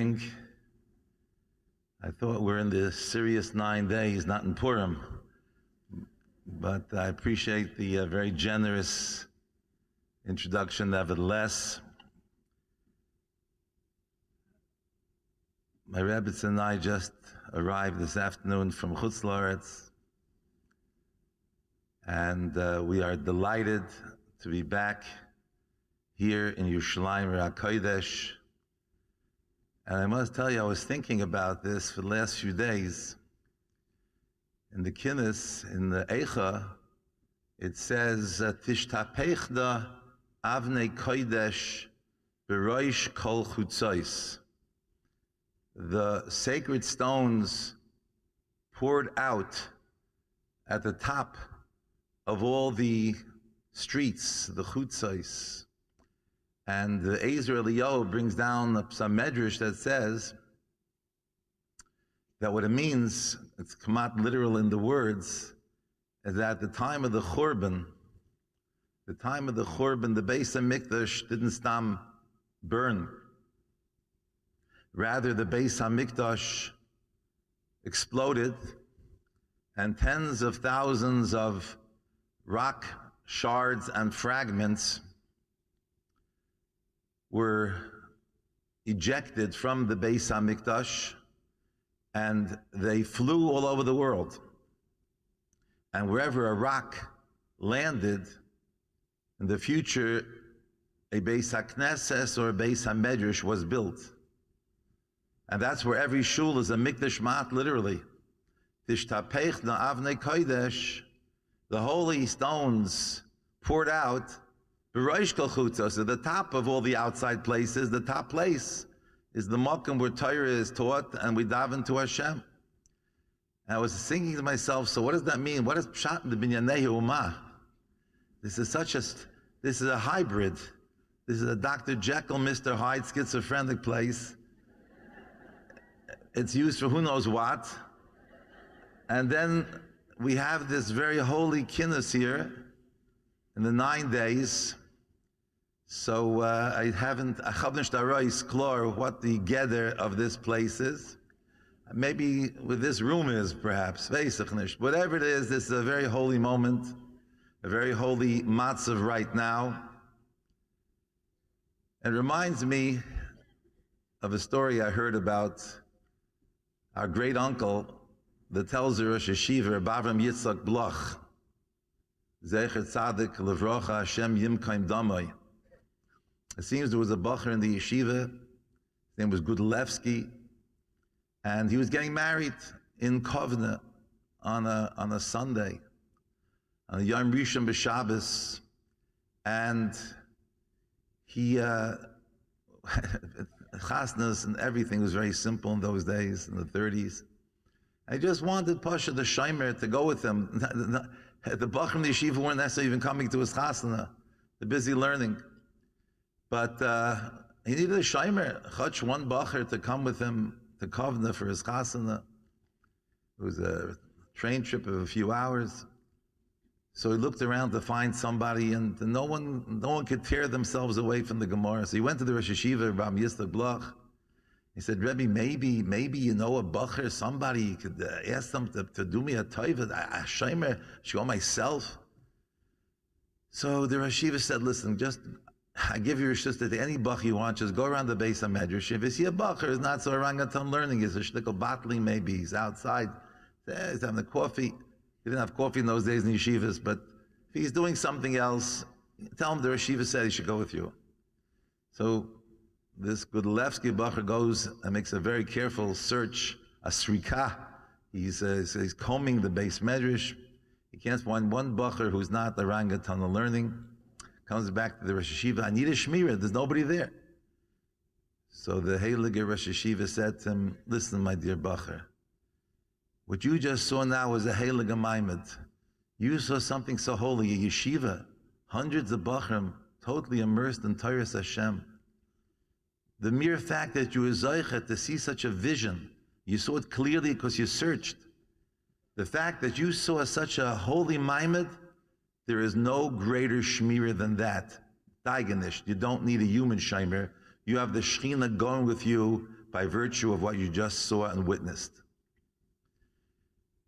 evening. I thought we're in the serious 9 days, not in Purim. But I appreciate the very generous introduction, nevertheless. My rabbis and I just arrived this afternoon from Chutz La'aretz, and we are delighted to be back here in Yerushalayim HaKodesh. And I must tell you, I was thinking about this for the last few days. In the Kinnis, in the Eicha, it says, Tishtapechda avnei kodesh b'roish kol chutzos. The sacred stones poured out at the top of all the streets, the chutzos. And the Ezer Eliyahu brings down some medrash that says that what it means, it's come out literal in the words, is that at the time of the Churban, the Beis HaMikdash didn't stam burn. Rather, the Beis HaMikdash exploded, and tens of thousands of rock shards and fragments were ejected from the Beis HaMikdash, and they flew all over the world. And wherever a rock landed, in the future, a Beis HaKnesses or a Beis HaMedrash was built. And that's where every shul is a mikdash mat, literally. Tishtapechna avnei kodesh, the holy stones poured out, b'roish kol chutzos, at the top of all the outside places. The top place is the makom where Torah is taught and we daven to Hashem. And I was thinking to myself, so what does that mean? What is pshat in the binyanei umah? This is a hybrid. This is a Dr. Jekyll, Mr. Hyde, schizophrenic place. It's used for who knows what. And then we have this very holy kinnis here in the 9 days. So I haven't clear what the gather of this place is. Maybe what this room is, perhaps. Whatever it is, this is a very holy moment, a very holy matzav right now. It reminds me of a story I heard about our great uncle, the Telzer Rosh Yeshiva, Avraham Yitzchak Bloch, Zecher Tzadik Levrocha Hashem Yimkaim Damai. It seems there was a bacher in the yeshiva. His name was Godless, and he was getting married in Kovna on a Sunday, on a Yom Rishon b'Shabbos, and he chasnas and everything was very simple in those days, in the 30s. I just wanted Pasha the Shaimer to go with him. The bacher in the yeshiva weren't necessarily even coming to his chasna. They're busy learning. But he needed a Shaimer, Chach, one bacher, to come with him to Kovna for his chasana. It was a train trip of a few hours. So he looked around to find somebody, and no one could tear themselves away from the Gemara. So he went to the Rosh Yeshiva, Rabbi Yitzchak Bloch. He said, Rebbe, maybe you know a bacher, somebody you could ask them to do me a taiva, a Shaimer, should go myself. So the Rosh Yeshiva said, listen, I give you a shista to any bach you want, just go around the Beis HaMedrash. If you see a bacher is not so orangutan learning, is a shtickle battling maybe, he's outside, he's having a coffee. He didn't have coffee in those days in yeshivas, but if he's doing something else, tell him the yeshiva said he should go with you. So this Godlevsky bacher goes and makes a very careful search, a srika. He's combing the Beis Medrash. He can't find one bacher who's not orangutan learning. Comes back to the Rosh Yeshiva, I need a shmirah, there's nobody there. So the Heilige Rosh Yeshiva said to him, listen, my dear bacher, what you just saw now was a Heilige Maimed. You saw something so holy, a yeshiva, hundreds of bachrim, totally immersed in Torah Hashem. The mere fact that you were zoichet to see such a vision, you saw it clearly because you searched. The fact that you saw such a holy Maimed, there is no greater shmirah than that. Daiganish, you don't need a human shimer. You have the Shechina going with you by virtue of what you just saw and witnessed.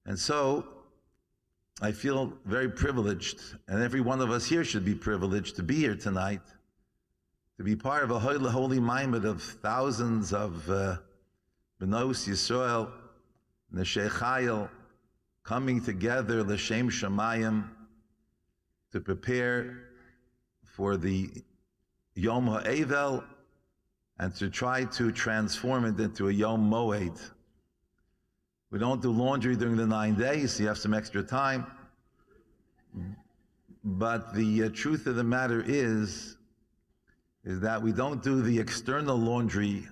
And so, I feel very privileged, and every one of us here should be privileged to be here tonight, to be part of a holy maimed of thousands of Benos Yisrael, Neshei Chayil, coming together l'shem Shamayim to prepare for the Yom HaEvel and to try to transform it into a Yom Moed. We don't do laundry during the 9 days, so you have some extra time. But the truth of the matter is that we don't do the external laundry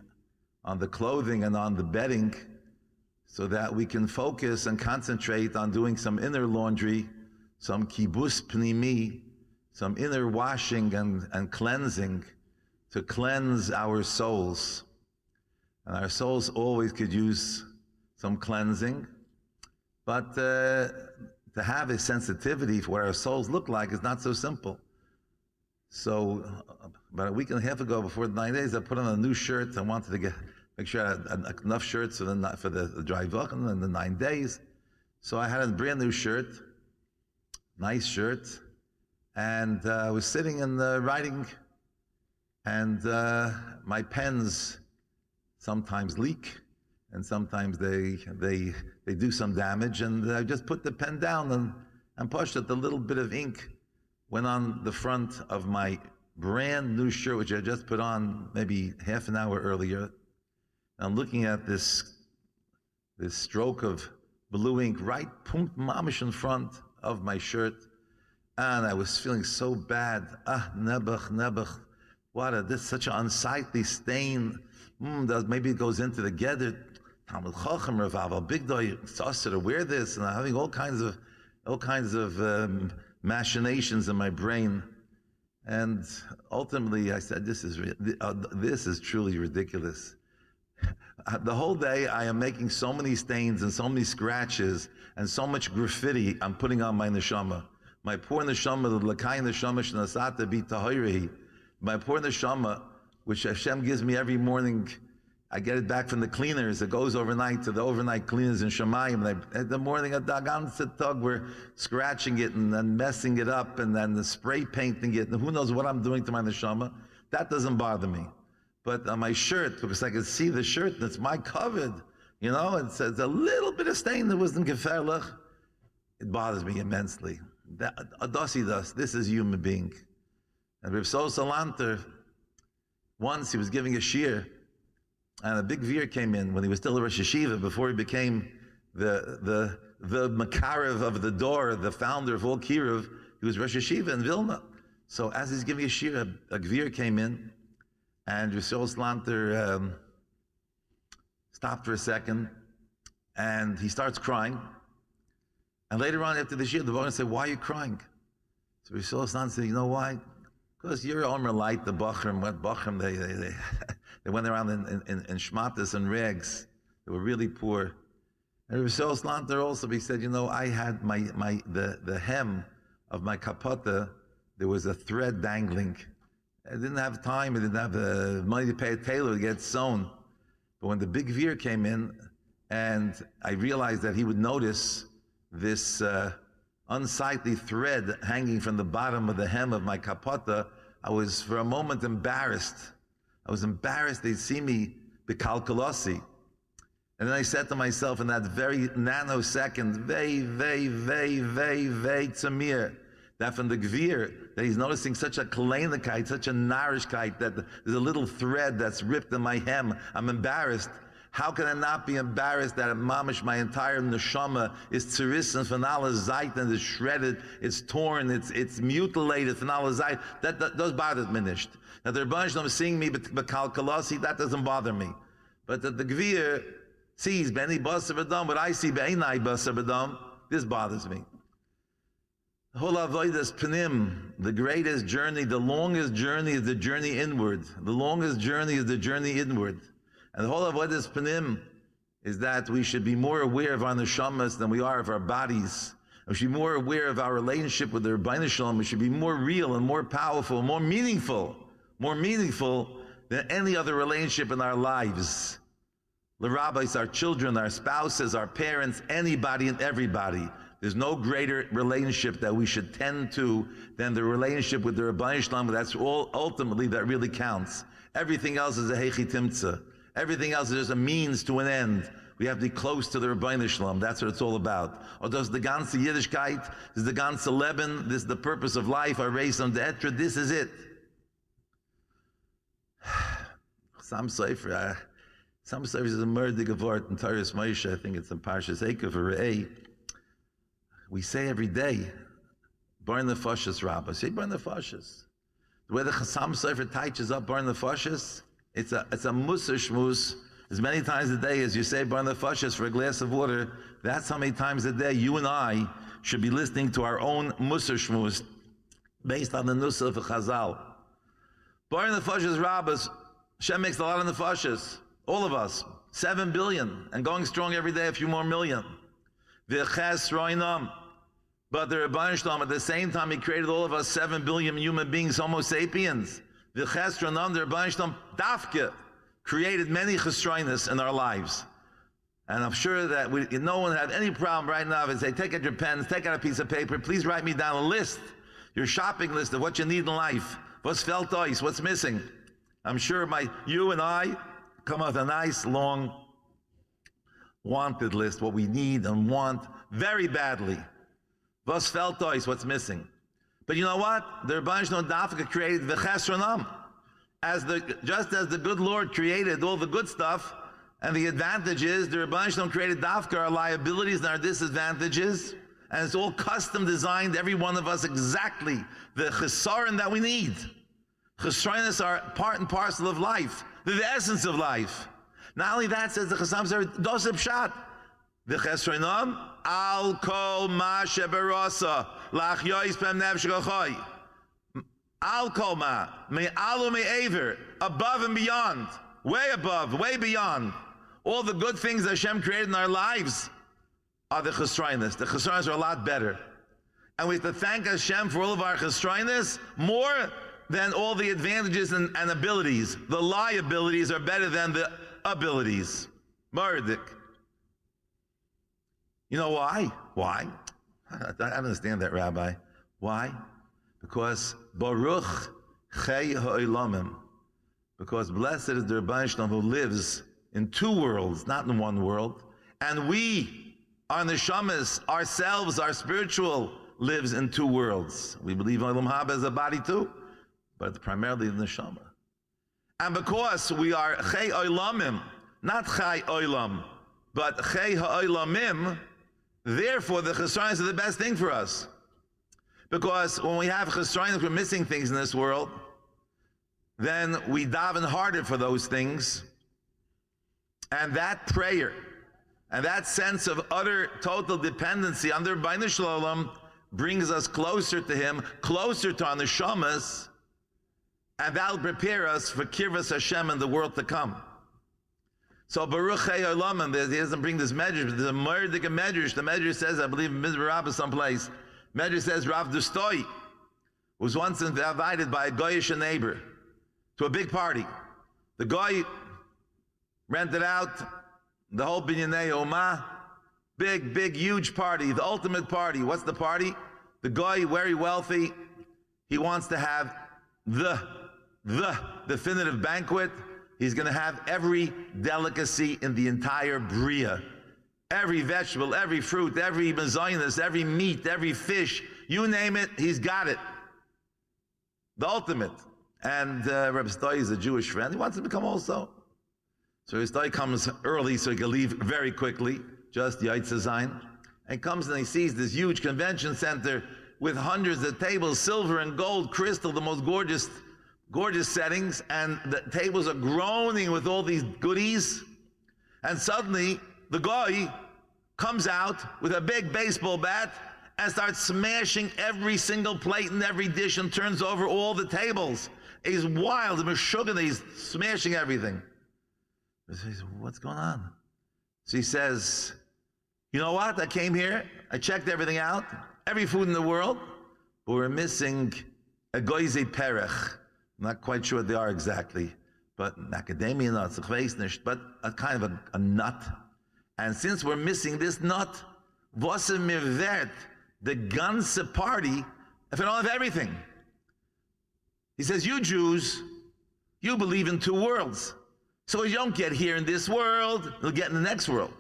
on the clothing and on the bedding so that we can focus and concentrate on doing some inner laundry, some kibus pnimi, some inner washing and cleansing to cleanse our souls. And our souls always could use some cleansing, but to have a sensitivity for what our souls look like is not so simple. So about a week and a half ago, before the 9 days, I put on a new shirt. I wanted to make sure I had enough shirts for the dry Wochen and the 9 days. So I had a brand new shirt, nice shirt, and I was sitting and writing, and my pens sometimes leak, and sometimes they do some damage, and I just put the pen down and pushed it. A little bit of ink went on the front of my brand new shirt, which I just put on maybe half an hour earlier. And I'm looking at this stroke of blue ink right punkt mamish in front of my shirt, and I was feeling so bad. Nebuch, this such an unsightly stain. Maybe it goes into the Geder. Talmud Chacham, Rav, big day, it's us to wear this, and I'm having all kinds of machinations in my brain. And ultimately, I said, this is truly ridiculous. The whole day, I am making so many stains and so many scratches and so much graffiti I'm putting on my neshama. My poor neshama, the lakai neshama shenasata bi tahirihi. My poor neshama, which Hashem gives me every morning. I get it back from the cleaners. It goes overnight to the overnight cleaners in Shemayim. At the morning at Dagan Tug, we're scratching it and then messing it up and then the spray painting it. And who knows what I'm doing to my neshama? That doesn't bother me. But on my shirt, because I can see the shirt and it's my covered, it says a little bit of stain that wasn't geferlich. It bothers me immensely. This is a human being. And Reb Sol Salanter, once he was giving a shiur, and a big veer came in when he was still a Rosh Yeshiva, before he became the Makarev of the door, the founder of all Kiruv. He was Rosh Yeshiva in Vilna. So as he's giving a shiur, a veer came in, and Yisrael Slanter stopped for a second, and he starts crying. And later on, after the shiur, the Bogan said, "Why are you crying?" So Yisrael Slanter said, "You know why? Because you're Omer light, the Bachrim, what Bachrim, they went around in shmatas and rags. They were really poor." And Yisrael Slanter also, he said, I had the hem of my kapota, there was a thread dangling. I didn't have time, I didn't have money to pay a tailor to get it sewn. But when the big veer came in, and I realized that he would notice this unsightly thread hanging from the bottom of the hem of my kapota, I was for a moment embarrassed. I was embarrassed they'd see me bekalkalasi. And then I said to myself in that very nanosecond, tzamir, that from the gvir, that he's noticing such a kleinigkeit, such a narishkeit, that there's a little thread that's ripped in my hem. I'm embarrassed. How can I not be embarrassed that mamish, my entire neshama is tziris and finala zayt and is shredded, it's torn, it's mutilated, finala zayt. That those bothers me nicht. Now the Rebbe Shalom seeing me bekalkalasi, that doesn't bother me. But the gvir sees beni basar b'dam, what I see b'einai basar b'dam, this bothers me. The whole avodas panim, the greatest journey, the longest journey is the journey inward. The longest journey is the journey inward. And the whole avodas panim is that we should be more aware of our neshamas than we are of our bodies. We should be more aware of our relationship with the Rabbi Shalom. We should be more real and more powerful, more meaningful than any other relationship in our lives. The rabbis, our children, our spouses, our parents, anybody and everybody. There's no greater relationship that we should tend to than the relationship with the Rabbi Shalom. That's all ultimately that really counts. Everything else is a hechi timtza. Everything else is just a means to an end. We have to be close to the Rabbi Shalom. That's what it's all about. Or does the ganze Yiddishkeit, is the ganze Leben, this is the purpose of life, our race on the etra, this is it. Some Sefer is a murder gewort in Taurus Moshe. I think it's in Parshas Eikev or Re'eh. We say every day, burn the fashis, Rabbi. Say burn the fashis. The way the Chassam Sefer teaches up burn the fashis, it's a musar shmuz. As many times a day as you say burn the fashis for a glass of water, that's how many times a day you and I should be listening to our own musar shmuz based on the nusach of Chazal. Burn the fashis, Rabbis. Hashem makes a lot of the fashis. All of us. 7 billion. And going strong every day, a few more million. V'ches roinam. But the Rabbi Shalom, at the same time, he created all of us 7 billion human beings, Homo sapiens. The Rabbi Shalom Dafke created many chesroinus in our lives. And I'm sure that no one had any problem right now if they say, take out your pens, take out a piece of paper, please write me down a list, your shopping list of what you need in life. What's felt ice, what's missing. I'm sure you and I come up with a nice, long, wanted list, what we need and want very badly. Was felt ice, what's missing. But you know what? The Rabbi Shalom Dafka created the chesronam. Just as the good Lord created all the good stuff and the advantages, the Rabbi Shalom created Dafka, our liabilities and our disadvantages. And it's all custom designed, every one of us exactly the chesaron that we need. Chesronis are part and parcel of life. They're the essence of life. Not only that, says the Chassam Sefer, Doseb Shat. The Chesronam, Al Kol Ma Sheberasa, Lach Yois Pem Nev Shkochoy. Al Kol Ma, Me Alu Me Aver, above and beyond, way above, way beyond. All the good things that Hashem created in our lives are the Chesronis. The Chesronis are a lot better. And we have to thank Hashem for all of our Chesronis more than all the advantages and abilities. The liabilities are better than the abilities. Murdik. You know why? Why? I don't understand that, Rabbi. Why? Because Baruch Chei Ha'olamim. Because blessed is the Rabbi Shalom who lives in 2 worlds, not in 1 world. And we, our neshamas, ourselves, our spiritual, lives in 2 worlds. We believe Olam Haba is a body too, but primarily the neshama. And because we are Chei Olamim, not Chai Olam, but Chei Ha'olamim, therefore the chesronos are the best thing for us. Because when we have chesronos, we're missing things in this world, then we daven harder for those things. And that prayer, and that sense of utter, total dependency on the Rabbeinu Shalom brings us closer to Him, closer to our neshamas, and that'll prepare us for Kirvas Hashem in the world to come. So Baruch Chei Olamim, he doesn't bring this medrash, but there's a murdik medrash. The medrash says, I believe in Mizrah Rabbah someplace, medrash says Rav Dustoi was once invited by a goyish neighbor to a big party. The guy rented out the whole Binyanei Omah, big, huge party, the ultimate party. What's the party? The guy, very wealthy, he wants to have the definitive banquet. He's going to have every delicacy in the entire Bria. Every vegetable, every fruit, every mezainis, every meat, every fish, you name it, he's got it. The ultimate. And Rabbi Stoi is a Jewish friend. He wants to become also. So Rabbi Stoi comes early so he can leave very quickly, just Yaitz Zayin. And comes and he sees this huge convention center with hundreds of tables, silver and gold, crystal, the most gorgeous settings, and the tables are groaning with all these goodies. And suddenly, the guy comes out with a big baseball bat and starts smashing every single plate and every dish and turns over all the tables. He's wild, he's smashing everything. So he says, what's going on? So he says, you know what? I came here, I checked everything out, every food in the world, but we're missing a goize perech. I'm not quite sure what they are exactly. but academia not, but a kind of a nut. And since we're missing this nut, was mir wert the ganze party if I don't have everything? He says, you Jews, you believe in two worlds. So you don't get here in this world, you'll get in the next world.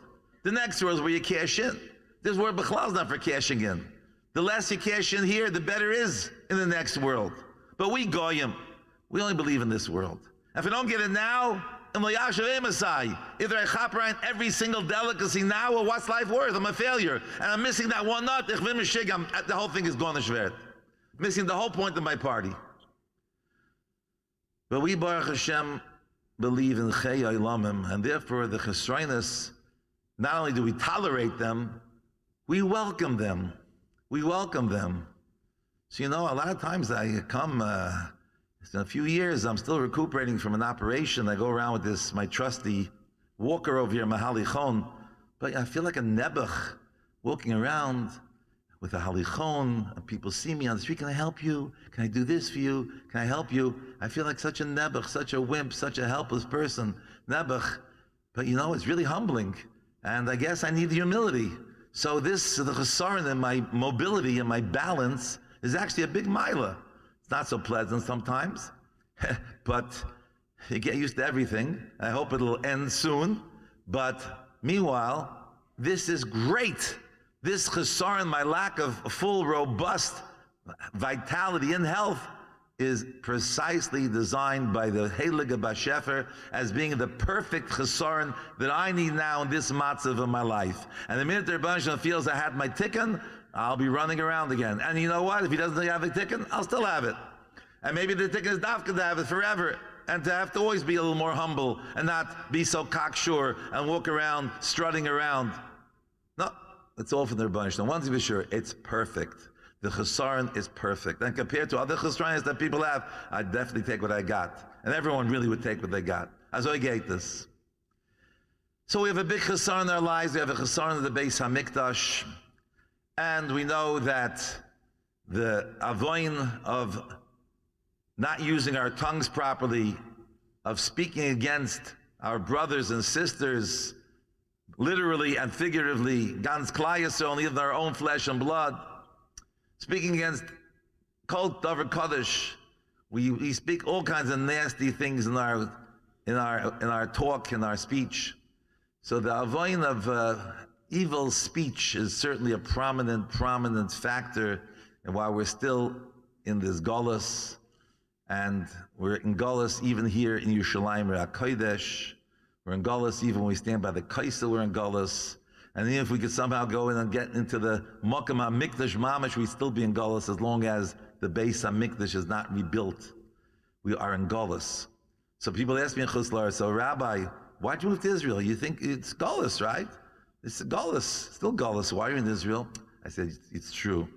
The next world is where you cash in. This word B'chlal is not for cashing in. The less you cash in here, the better is in the next world. But we Goyim, we only believe in this world. If I don't get it now, either I chaperine every single delicacy now, or what's life worth? I'm a failure. And I'm missing that one nut. The whole thing is gone to Shvert. Missing the whole point of my party. But we, Baruch Hashem, believe in Chei Olamim, and therefore the Chesroinus, not only do we tolerate them, we welcome them. We welcome them. So, a lot of times I come, it's been a few years, I'm still recuperating from an operation. I go around with this, my trusty walker over here, Mahalichon, but I feel like a nebuch walking around with a halichon, and people see me on the street, can I help you? Can I do this for you? Can I help you? I feel like such a nebuch, such a wimp, such a helpless person, nebuch. But it's really humbling. And I guess I need humility. So the chesaron in my mobility and my balance is actually a big milah. It's not so pleasant sometimes, but you get used to everything. I hope it'll end soon. But meanwhile, this is great. This chesaron, my lack of full, robust vitality and health, is precisely designed by the Heilige Bashefer as being the perfect chesaron that I need now in this matzav of my life. And the minute the Rebbe Shalom feels I had my tikkun, I'll be running around again. And you know what? If he doesn't have a tikkun, I'll still have it. And maybe the tikkun is dafka to have it forever, and to have to always be a little more humble and not be so cocksure and walk around strutting around. No, it's all for the Rebbe Shalom. One thing for sure, it's perfect. The chesaron is perfect. And compared to other chesaronis that people have, I definitely take what I got. And everyone really would take what they got. As I get this. So we have a big chesaron in our lives. We have a chesaron in the Beis HaMikdash. And we know that the avoin of not using our tongues properly, of speaking against our brothers and sisters, literally and figuratively, ganz klal Yisrael, and even our own flesh and blood, speaking against Kol Davar Kodesh, we speak all kinds of nasty things in our talk, in our speech. So the avoin of evil speech is certainly a prominent factor, and while we're still in this Godless, and we're in Godless even here in Yerushalayim, we're at Kodesh, we're in Godless even when we stand by the Kaisel, we're in Godless. And even if we could somehow go in and get into the Mokum HaMikdash Mamash, we'd still be in Godless as long as the Beis HaMikdash is not rebuilt. We are in Godless. So people ask me in Chutz La'aretz, so Rabbi, why'd you move to Israel? You think it's Godless, right? It's Godless, still Godless. Why are you in Israel? I said, it's true.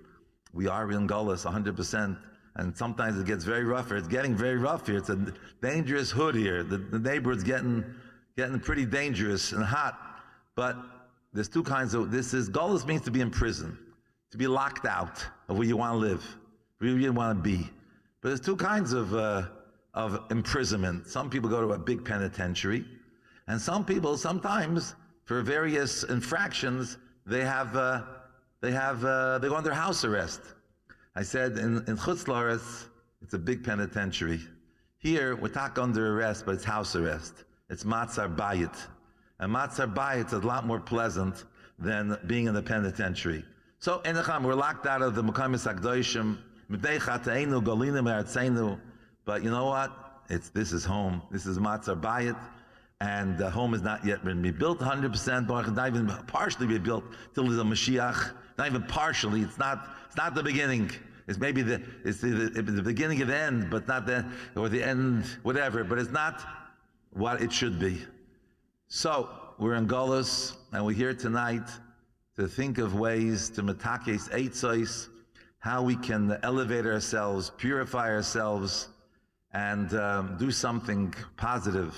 We are in Godless 100%. And sometimes it gets very rough here. It's getting very rough here. It's a dangerous hood here. The neighborhood's getting pretty dangerous and hot. But there's two kinds of, Godless means to be in prison, to be locked out of where you want to live, where you want to be. But there's two kinds of imprisonment. Some people go to a big penitentiary, and some people, sometimes, for various infractions, they go under house arrest. I said in Chutz La'aretz, it's a big penitentiary. Here, we're not under arrest, but it's house arrest. It's Matzar Bayit. And Matzar Bayit is a lot more pleasant than being in the penitentiary. So, we're locked out of the Mekamis HaKdoshim, Mipnei Chateinu, Golinim Eretzeinu. But you know what? This is home. This is Matzar Bayit. And the home has not yet been rebuilt 100%, but it's not even partially rebuilt till there's a Mashiach. Not even partially. It's not the beginning. It's maybe the beginning of the end, but not the, or the end, whatever. But it's not what it should be. So we're in Golus, and we're here tonight to think of ways to metakes eitzos, how we can elevate ourselves, purify ourselves, and do something positive.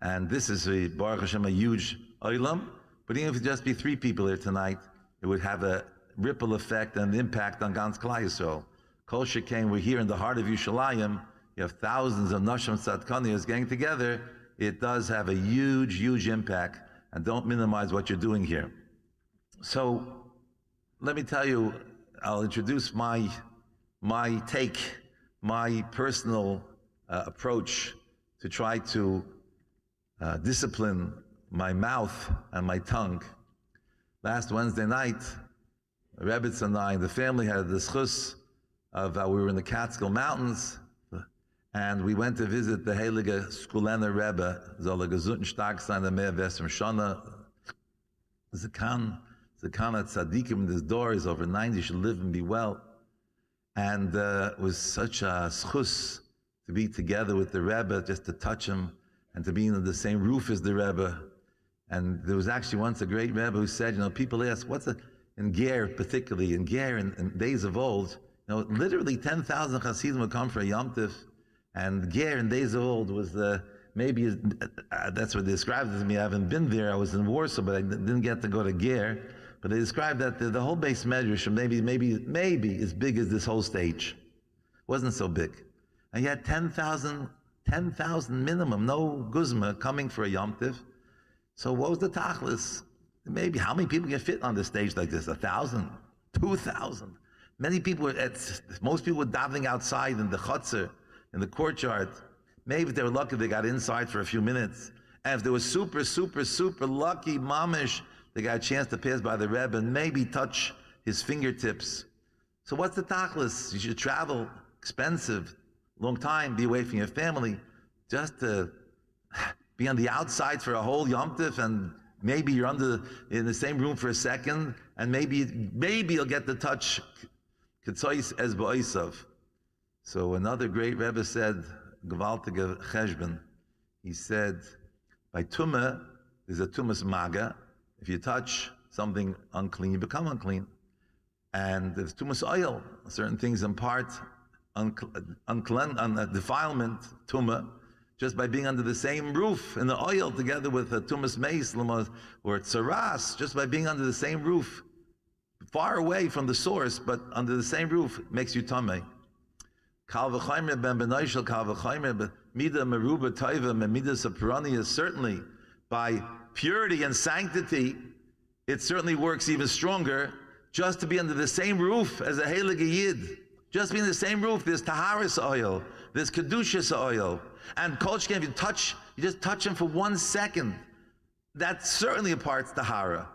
And this is Baruch Hashem, a huge oilam. But even if it just be 3 people here tonight, it would have a ripple effect and impact on ganz klal Yisrael. Kol shekain, we're here in the heart of Yerushalayim, you have thousands of Nashim Tzadkaniyos getting together, it does have a huge, huge impact. And don't minimize what you're doing here. So let me tell you, I'll introduce my take, my personal approach to try to discipline my mouth and my tongue. Last Wednesday night, Rebbe and I, the family, had the schus of we were in the Catskill Mountains, and we went to visit the Heilige Skulener Rebbe, Zolle Gesund stark sein, der Mehr Western Shana. Zakan at Tzadikim, this door is over 90, should live and be well. And it was such a schus to be together with the Rebbe, just to touch him, and to be under the same roof as the Rebbe. And there was actually once a great Rebbe who said, people ask, in Ger particularly, in Ger in days of old, literally 10,000 Hasidim would come for a Yom Tif. And Ger in days of old was maybe, that's what they described it to me. I haven't been there. I was in Warsaw, but I didn't get to go to Ger. But they described that the whole base medrash maybe as big as this whole stage. It wasn't so big. And you had 10,000 minimum, no guzma coming for a Yom Tif. So what was the tachlis? Maybe how many people can fit on the stage like this? 1,000, 2,000. Most people were davening outside in the chutzner, in the courtyard. Maybe if they were lucky, they got inside for a few minutes. And if they were super, super, super lucky, mamish, they got a chance to pass by the Rebbe and maybe touch his fingertips. So what's the tachlis? You should travel, expensive, long time, be away from your family, just to be on the outside for a whole Yom Tif, and maybe you're in the same room for a second, and maybe you'll get the touch. Ketzois es ba'osav. So another great Rebbe said, Gewaltige Cheshbon, he said, by Tumah, there's a Tumas Maga. If you touch something unclean, you become unclean. And there's Tumas oil, certain things impart defilement, Tumah, just by being under the same roof in the oil together with a Tumas Meis, or Tsaras, just by being under the same roof, far away from the source, but under the same roof, makes you Tameh. Kal v'chaymer ben benoishel, kal v'chaymer mida meruba taiva memida saprani is certainly by purity and sanctity. It certainly works even stronger just to be under the same roof as a heilige yid. Just be in the same roof. There's taharis oil, there's kedushas oil, and kolchkin. If you just touch him for 1 second, that certainly imparts tahara.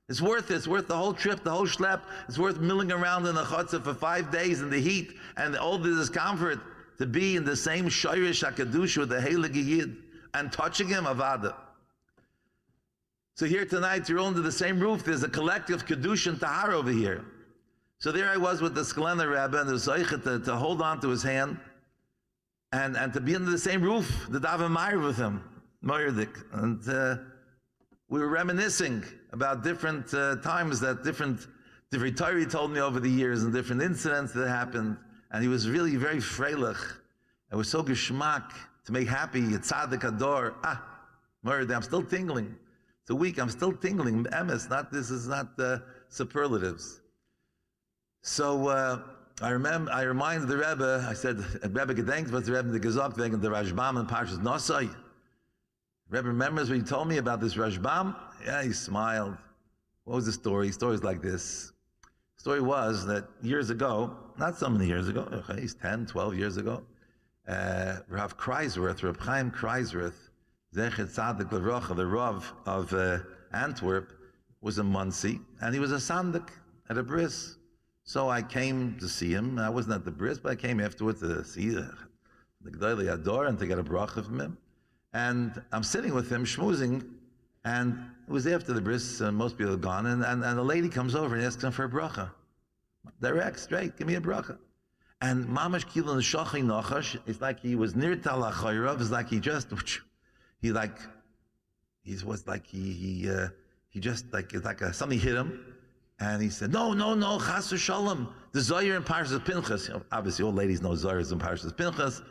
It's worth it. It's worth the whole trip, the whole schlep. It's worth milling around in the chutzner for 5 days in the heat and all the discomfort to be in the same shayrish HaKadosh with the Heilige Yid and touching him, avada. So here tonight, you're all under the same roof. There's a collective Kedusha and Tahar over here. So there I was with the Skulener Rebbe, and the Zoichet to hold on to his hand and to be under the same roof, the Daven Meir with him, Meirdik. And we were reminiscing about different times that different Torah told me over the years and different incidents that happened. And he was really very freilich. It was so geschmack to make happy. Tzaddik Ador. Murder. I'm still tingling. It's a week. I'm still tingling. Emes. This is not superlatives. So I reminded the Rebbe. I said, Rebbe gedenkt, but the Rebbe the gesagt wegen der Rashbam and Parshas Nosai. Rebbe remembers what he told me about this Rashbam? Yeah, he smiled. What was the story? Stories like this. The story was that years ago, not so many years ago, at least 10, 12 years ago, Rav Kreisworth, Rav Chaim Kreisworth, Zechet Tzaddik L'Rocha, the Rav of Antwerp, was a Muncie, and he was a Sandik at a bris. So I came to see him. I wasn't at the bris, but I came afterwards to see the G'dayli Ador and to get a bracha from him. And I'm sitting with him, schmoozing, and it was after the bris, most people had gone, and a lady comes over and asks him for a bracha. Direct, straight, give me a bracha. And Mamash Kilo and Shochi Nochash, it's like he was near Talachayrav, it's like he just something hit him, and he said, no, Chas v'Shalom, the Zohar in Parshas Pinchas. Obviously, all ladies know Zohar is in Parshas Pinchas,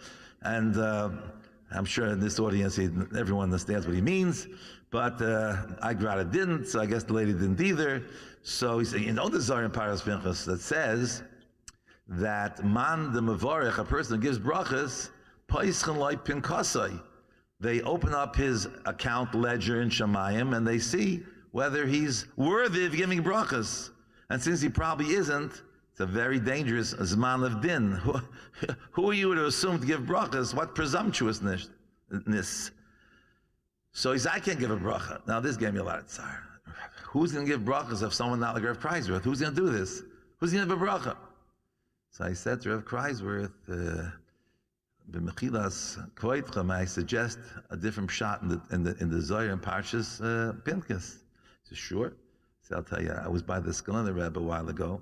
and I'm sure in this audience, everyone understands what he means, but I rather didn't, so I guess the lady didn't either. So he said, the Zohar in Parshas Pinchas that says that man the mevorech, a person who gives brachas, Paischen loy pinkasai. They open up his account ledger in Shemayim and they see whether he's worthy of giving brachas. And since he probably isn't, it's a very dangerous zman of din. Who are you to assume to give brachas? What presumptuousness. So he said, I can't give a bracha. Now this gave me a lot of tsar. Who's going to give brachas if someone not like Rav Kreisworth? Who's going to do this? Who's going to give a bracha? So I said to Rav Kreisworth, I suggest a different shot in the Zohar and Parshas Pinchas. He said, sure. So I'll tell you, I was by the Skalina Rebbe a while ago,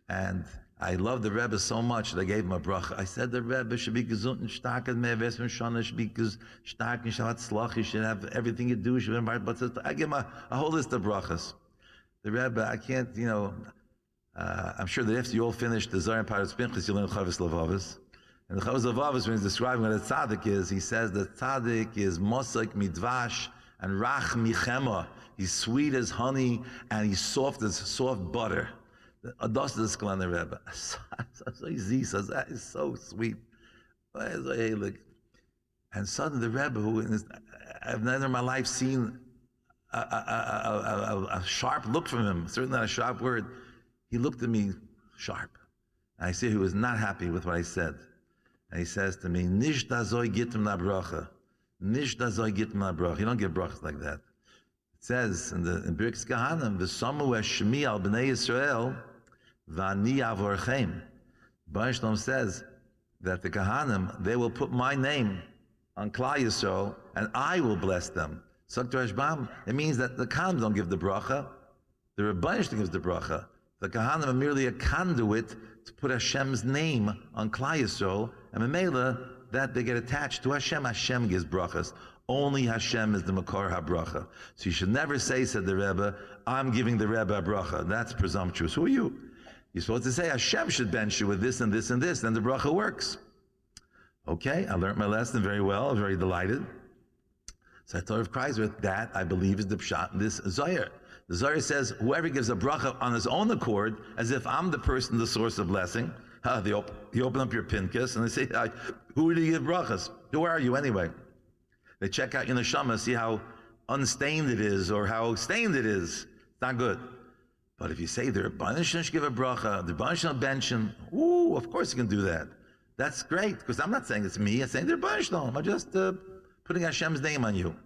and I loved the Rebbe so much that I gave him a bracha. I said the Rebbe should be gesund and stark and me'eves and shana should be stark and shalat slach. He should have everything you do. Should be, but I give him a whole list of brachas. The Rebbe, I can't, I'm sure that after you all finish the Zohar and Parshas Pinchas, you'll learn Chavos Levavos. And the Chavos Levavos, when he's describing what a tzaddik is, he says that tzaddik is mosek midvash and rach michema. He's sweet as honey and he's soft as soft butter. Ados the Skalana Rebbe. So easy, says that is so sweet. And suddenly the Rebbe, I've never in my life seen a sharp look from him, certainly not a sharp word. He looked at me sharp. And I see he was not happy with what I said. And he says to me, Nish dazoi gittim na bracha. Nish dazoi gittim na bracha. You don't give brachas like that. It says in Birkas Kahanim, V'somu eshmi al b'nei Yisrael v'ani avorchem. Baruch Shalom says that the Kahanim, they will put my name on Klal Yisrael and I will bless them. Sakta Rashbam, it means that the Kahanim don't give the bracha. The Rabbi gives the bracha. The Kahanim are merely a conduit to put Hashem's name on Klal Yisrael, and Memela, that they get attached to Hashem. Hashem gives brachas. Only Hashem is the Makor HaBracha. So you should never say, said the Rebbe, I'm giving the Rebbe a bracha. That's presumptuous. Who are you? You're supposed to say, Hashem should bench you with this and this and this, then the bracha works. Okay, I learned my lesson very well. I was very delighted. So I told Rav Kreisworth, that I believe is the pshat in this Zohar. The Zohar says, whoever gives a bracha on his own accord, as if I'm the person, the source of blessing, you open up your Pinchas and they say, who do you give brachas? Who are you anyway? They check out your neshama, see how unstained it is or how stained it is. It's not good. But if you say the Rabbi should give a bracha, the Rabbi should bench him, ooh, of course you can do that. That's great, because I'm not saying it's me, I'm saying the Rabbi Shalom. I'm just putting Hashem's name on you.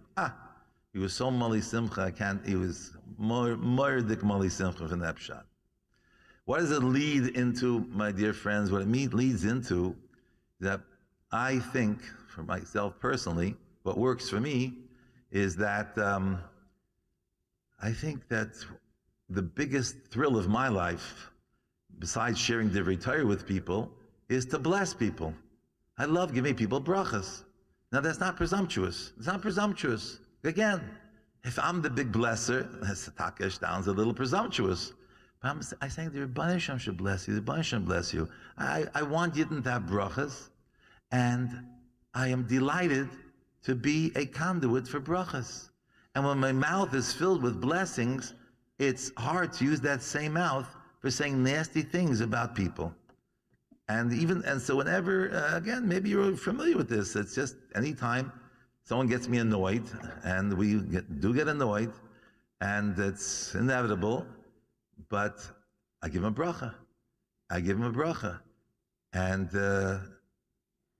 He was so Mali Simcha, he was more dik Mali Simcha from that shot. What does it lead into, my dear friends? What it leads into that I think, for myself personally, what works for me is that I think that the biggest thrill of my life, besides sharing Divrei Torah with people, is to bless people. I love giving people brachas. Now that's not presumptuous. It's not presumptuous. Again, if I'm the big blesser, Takesh sounds a little presumptuous. But I'm saying the Rebbeinu Shem should bless you. The Rebbeinu Shem bless you. I want you to have brachas, and I am delighted to be a conduit for brachas. And when my mouth is filled with blessings, it's hard to use that same mouth for saying nasty things about people. And so whenever, again, maybe you're familiar with this, it's just anytime someone gets me annoyed, and we do get annoyed, and it's inevitable, but I give him a bracha. I give him a bracha. And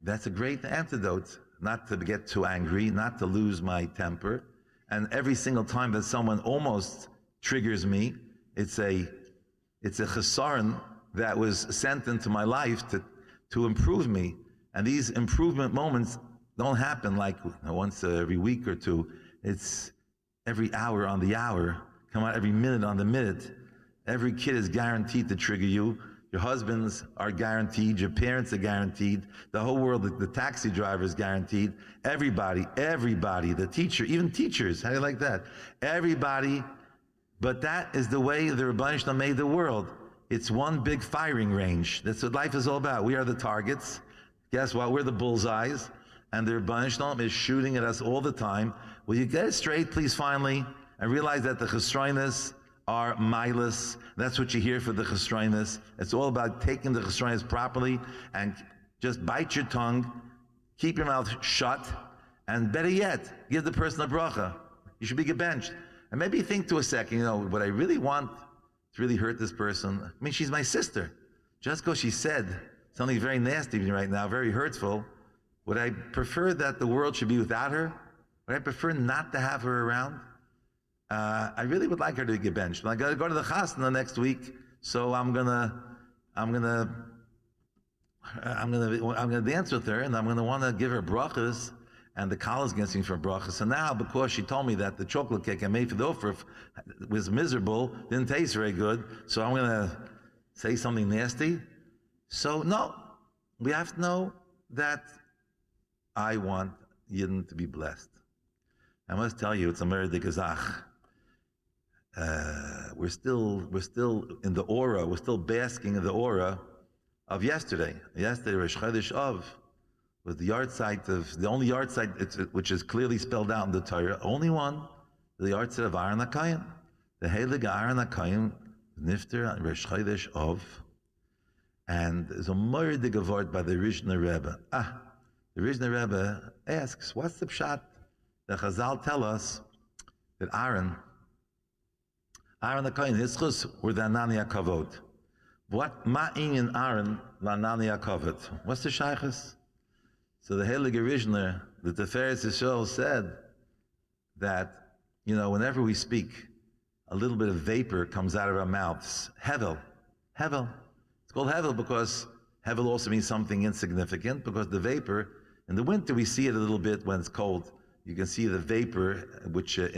that's a great antidote, not to get too angry, not to lose my temper. And every single time that someone almost triggers me, it's a chesaron that was sent into my life to improve me. And these improvement moments don't happen like once every week or two. It's every hour on the hour, come out every minute on the minute. Every kid is guaranteed to trigger you. Your husbands are guaranteed. Your parents are guaranteed. The whole world, the taxi driver is guaranteed. Everybody, the teacher, even teachers, how do you like that? Everybody, but that is the way the Rabbi Shalom made the world. It's one big firing range. That's what life is all about. We are the targets. Guess what? We're the bullseyes. And the Rabbi Shalom is shooting at us all the time. Will you get it straight, please, finally, and realize that the chesroinus are milus. That's what you hear for the chesroinus. It's all about taking the chesroinus properly and just bite your tongue. keep your mouth shut, and better yet, give the person a bracha. You should be gebenched. And maybe think to a second, what I really want to really hurt this person. I mean, she's my sister. Just because she said something very nasty to me right now, very hurtful, would I prefer that the world should be without her? Would I prefer not to have her around? I really would like her to get benched. I got to go to the chasna next week, so I'm gonna dance with her, and I'm gonna want to give her brachas, and the college gets me for brachas. So now, because she told me that the chocolate cake I made for the offer was miserable, didn't taste very good, so I'm gonna say something nasty. So no, we have to know that I want Yidden to be blessed. I must tell you, it's a murder de gezach. We're still in the aura. We're still basking in the aura of yesterday. Yesterday, Rosh Chodesh Av was the only yard site which is clearly spelled out in the Torah. Only one, the yard site of Aaron HaKohen. The Heilige Aaron HaKohen nifter on Rosh Chodesh Av, and there's a murder de gevort by the Rishner Rebbe. The Rishner Rebbe asks, what's the pshat? The Chazal tell us that Aaron the Kohen, his chus were the Anani HaKavod. What ma'inyan Aaron l'Anani HaKavod? What's the shaychus? So the Heilige Rishner, the Teferes Yisrael, said that, whenever we speak, a little bit of vapor comes out of our mouths. Hevel. It's called Hevel because Hevel also means something insignificant, because the vapor, in the winter we see it a little bit when it's cold. You can see the vapor, which it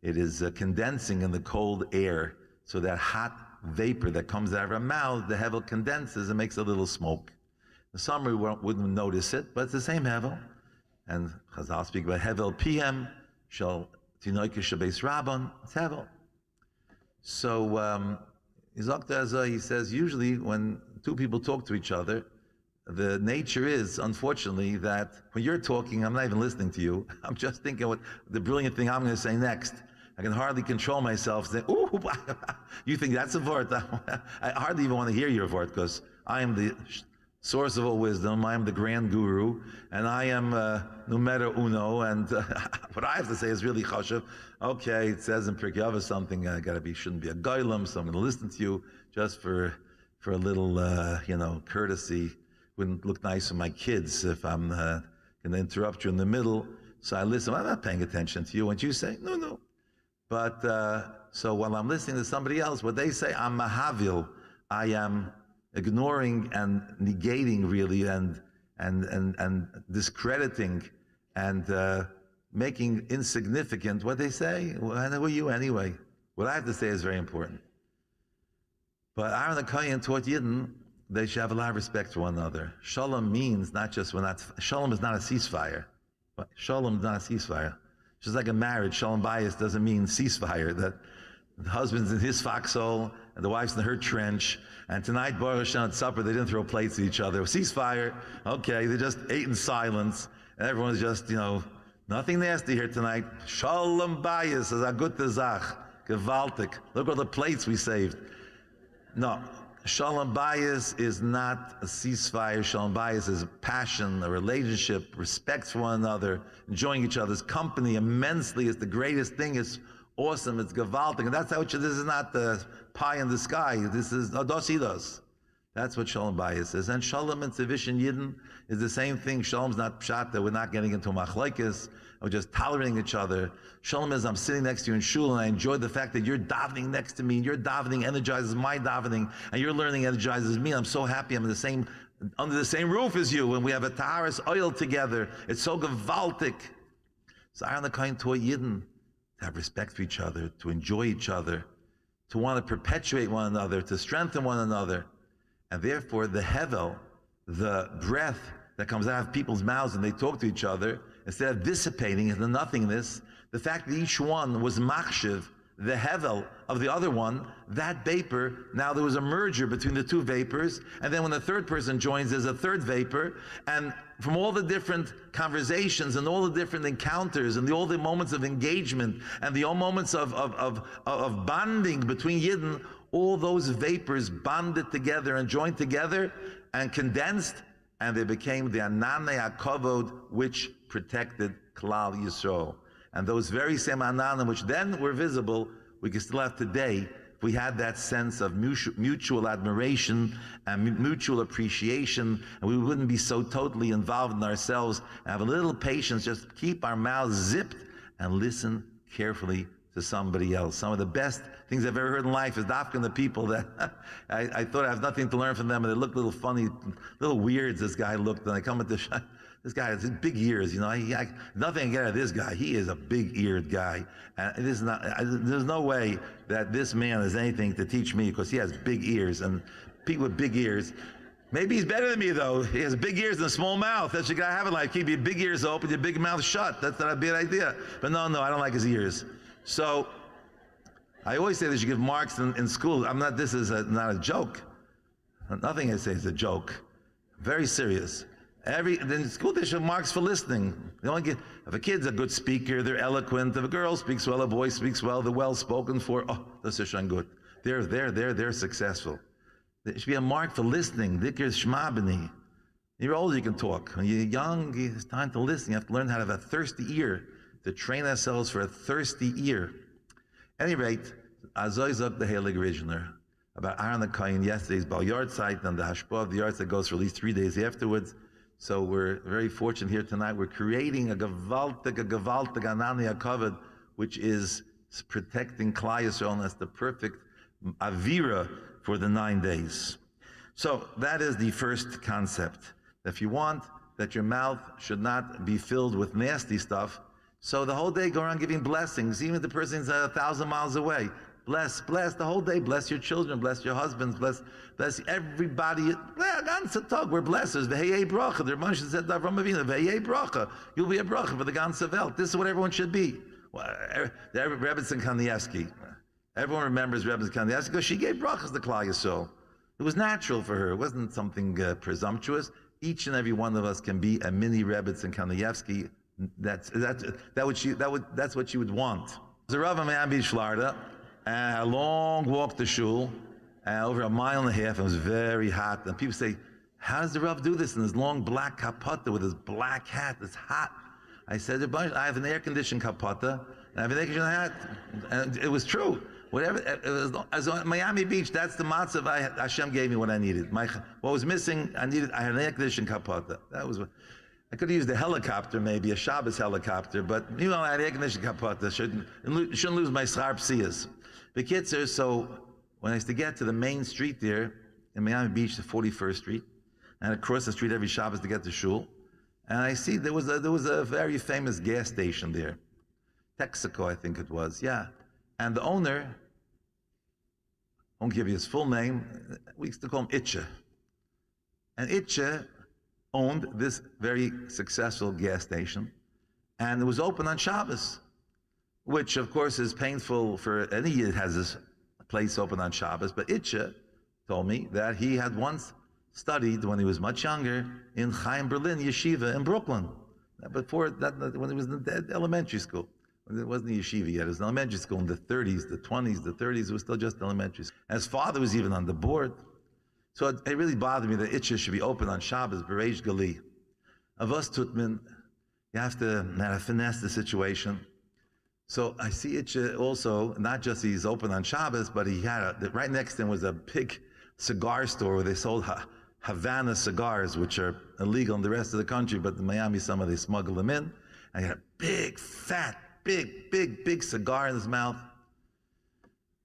is condensing in the cold air. So that hot vapor that comes out of our mouth, the hevel condenses and makes a little smoke. In the summer we wouldn't notice it, but it's the same hevel. And Chazal speak about hevel PM, shall tinoike shabeis rabban, it's hevel. So he says usually when two people talk to each other, the nature is, unfortunately, that when you're talking, I'm not even listening to you. I'm just thinking what the brilliant thing I'm going to say next. I can hardly control myself. Say, ooh, you think that's a vort? I hardly even want to hear your vort, because I am the source of all wisdom. I am the grand guru, and I am numero uno. And what I have to say is really chashuv. Okay, it says in Pirkei Avos something. Shouldn't be a goylem, so I'm going to listen to you just for a little, courtesy. Wouldn't look nice for my kids if I'm going to interrupt you in the middle. So I listen. I'm not paying attention to you. And you say, no. But so while I'm listening to somebody else, what they say, I'm mahavil. I am ignoring and negating, really, and discrediting and making insignificant what they say. Well, who are you anyway? What I have to say is very important. But Aaron the Kohen taught Yidden they should have a lot of respect for one another. Shalom means not just Shalom is not a ceasefire. Shalom is not a ceasefire. Just like a marriage, Shalom Bias doesn't mean ceasefire. That the husband's in his foxhole and the wife's in her trench. And tonight, Baruch Hashem at supper, they didn't throw plates at each other. Ceasefire, okay, they just ate in silence. And everyone's just, nothing nasty here tonight. Shalom Bias is a good zach. Gewaltig. Look at all the plates we saved. No. Shalom Bias is not a ceasefire. Shalom Bias is passion, a relationship, respect for one another, enjoying each other's company immensely. It's the greatest thing. It's awesome. It's gewaltig. And that's how this is not the pie in the sky. This is dos. That's what Shalom Bias is. And Shalom and Tzivishin Yidden is the same thing. Shalom's not pshat that we're not getting into machlokes. We're just tolerating each other. Shalom is I'm sitting next to you in shul and I enjoy the fact that you're davening next to me and your davening energizes my davening and your learning energizes me. I'm so happy I'm under the same roof as you and we have a taharas oil together. It's so gewaltig. So Aaron the Kohen taught Yidden to have respect for each other, to enjoy each other, to want to perpetuate one another, to strengthen one another. And therefore the hevel, the breath that comes out of people's mouths when they talk to each other, instead of dissipating into nothingness, the fact that each one was machshiv, the hevel of the other one, that vapor, now there was a merger between the two vapors, and then when the third person joins, there's a third vapor, and from all the different conversations and all the different encounters and all the moments of engagement and the all moments of bonding between Yidden, all those vapors bonded together and joined together and condensed and they became the Ananei HaKavod, which protected Klal Yisrael. And those very same Ananim, which then were visible, we can still have today, if we had that sense of mutual admiration and mutual appreciation, and we wouldn't be so totally involved in ourselves, and have a little patience, just keep our mouths zipped and listen carefully to somebody else. Some of the best things I've ever heard in life is dafka the people that I thought I have nothing to learn from them, and they look a little funny, little weirds. This guy looked, and I come with this guy has big ears, you know. Nothing I get out of this guy. He is a big-eared guy, and it is not. There's no way that this man has anything to teach me because he has big ears, and people with big ears. Maybe he's better than me, though. He has big ears and a small mouth. That's what you gotta have in life. Keep your big ears open, your big mouth shut. That's not a bad idea. But no, I don't like his ears. So I always say that you give marks in school. This is not a joke. Nothing I say is a joke. Very serious. In school they should have marks for listening. They only get, if a kid's a good speaker, they're eloquent. If a girl speaks well, a boy speaks well, they're well spoken for. Oh, that's just good. They're successful. There should be a mark for listening. Dikir shmabini. You're older, you can talk. When you're young, it's time to listen. You have to learn how to have a thirsty ear, to train ourselves for a thirsty ear. At any rate, Azoizok the Heilig Rijner, about Aaron the Kohen, yesterday's Bal Yartzeit, and the Hashpah of the Yartzeit goes for at least 3 days afterwards. So we're very fortunate here tonight. We're creating a gewaltig Anani HaKavod, which is protecting Klal Yisrael, and that's the perfect avira for the 9 days. So that is the first concept. If you want that your mouth should not be filled with nasty stuff, so the whole day go around giving blessings, even if the person's 1,000 miles away. Bless the whole day. Bless your children. Bless your husbands. Bless everybody. Ganze Tag, we're blessers. V'heyei bracha. The Rabbi said that from Avinu. V'heyei bracha. You'll be a bracha for the ganze Welt. This is what everyone should be. Rebbetzin Kanievsky. Everyone remembers Rebbetzin Kanievsky because she gave brachas to Klal Yisrael. It was natural for her. It wasn't something presumptuous. Each and every one of us can be a mini Rebbetzin Kanievsky. That's what she would want. The Rav in Miami Beach, Florida, a long walk to shul, over 1.5 miles. It was very hot, and people say, "How does the Rav do this in his long black kapata with his black hat? It's hot." I said, "I have an air-conditioned kapata, and I have an air-conditioned hat," and it was true. Whatever, as on Miami Beach, that's the matzav Hashem gave me what I needed. What was missing, I had an air-conditioned kapata. That was what. I could have used a helicopter, maybe a Shabbos helicopter, but I had air-conditioned kapata. Shouldn't lose my schar psiyas. The kids are so. When I used to get to the main street there in Miami Beach, the 41st Street, and across the street every Shabbos to get to shul, and I see there was a very famous gas station there, Texaco, I think it was, yeah. And the owner, I won't give you his full name, we used to call him Itche. And Itche owned this very successful gas station, and it was open on Shabbos, which of course is painful for any Yid has this place open on Shabbos. But Itche told me that he had once studied when he was much younger in Chaim Berlin Yeshiva in Brooklyn. Before that, when he was in the elementary school. It wasn't a yeshiva yet. It was an elementary school in the 30s, the 20s, the 30s. It was still just elementary school. And his father was even on the board. So it really bothered me that Itche should be open on Shabbos, Bereish Gali. Avos Tutman, you have to finesse the situation. So I see Itche also, not just he's open on Shabbos, but he had right next to him was a big cigar store where they sold Havana cigars, which are illegal in the rest of the country, but in Miami, some of they smuggle them in. And he had a big, fat, big cigar in his mouth.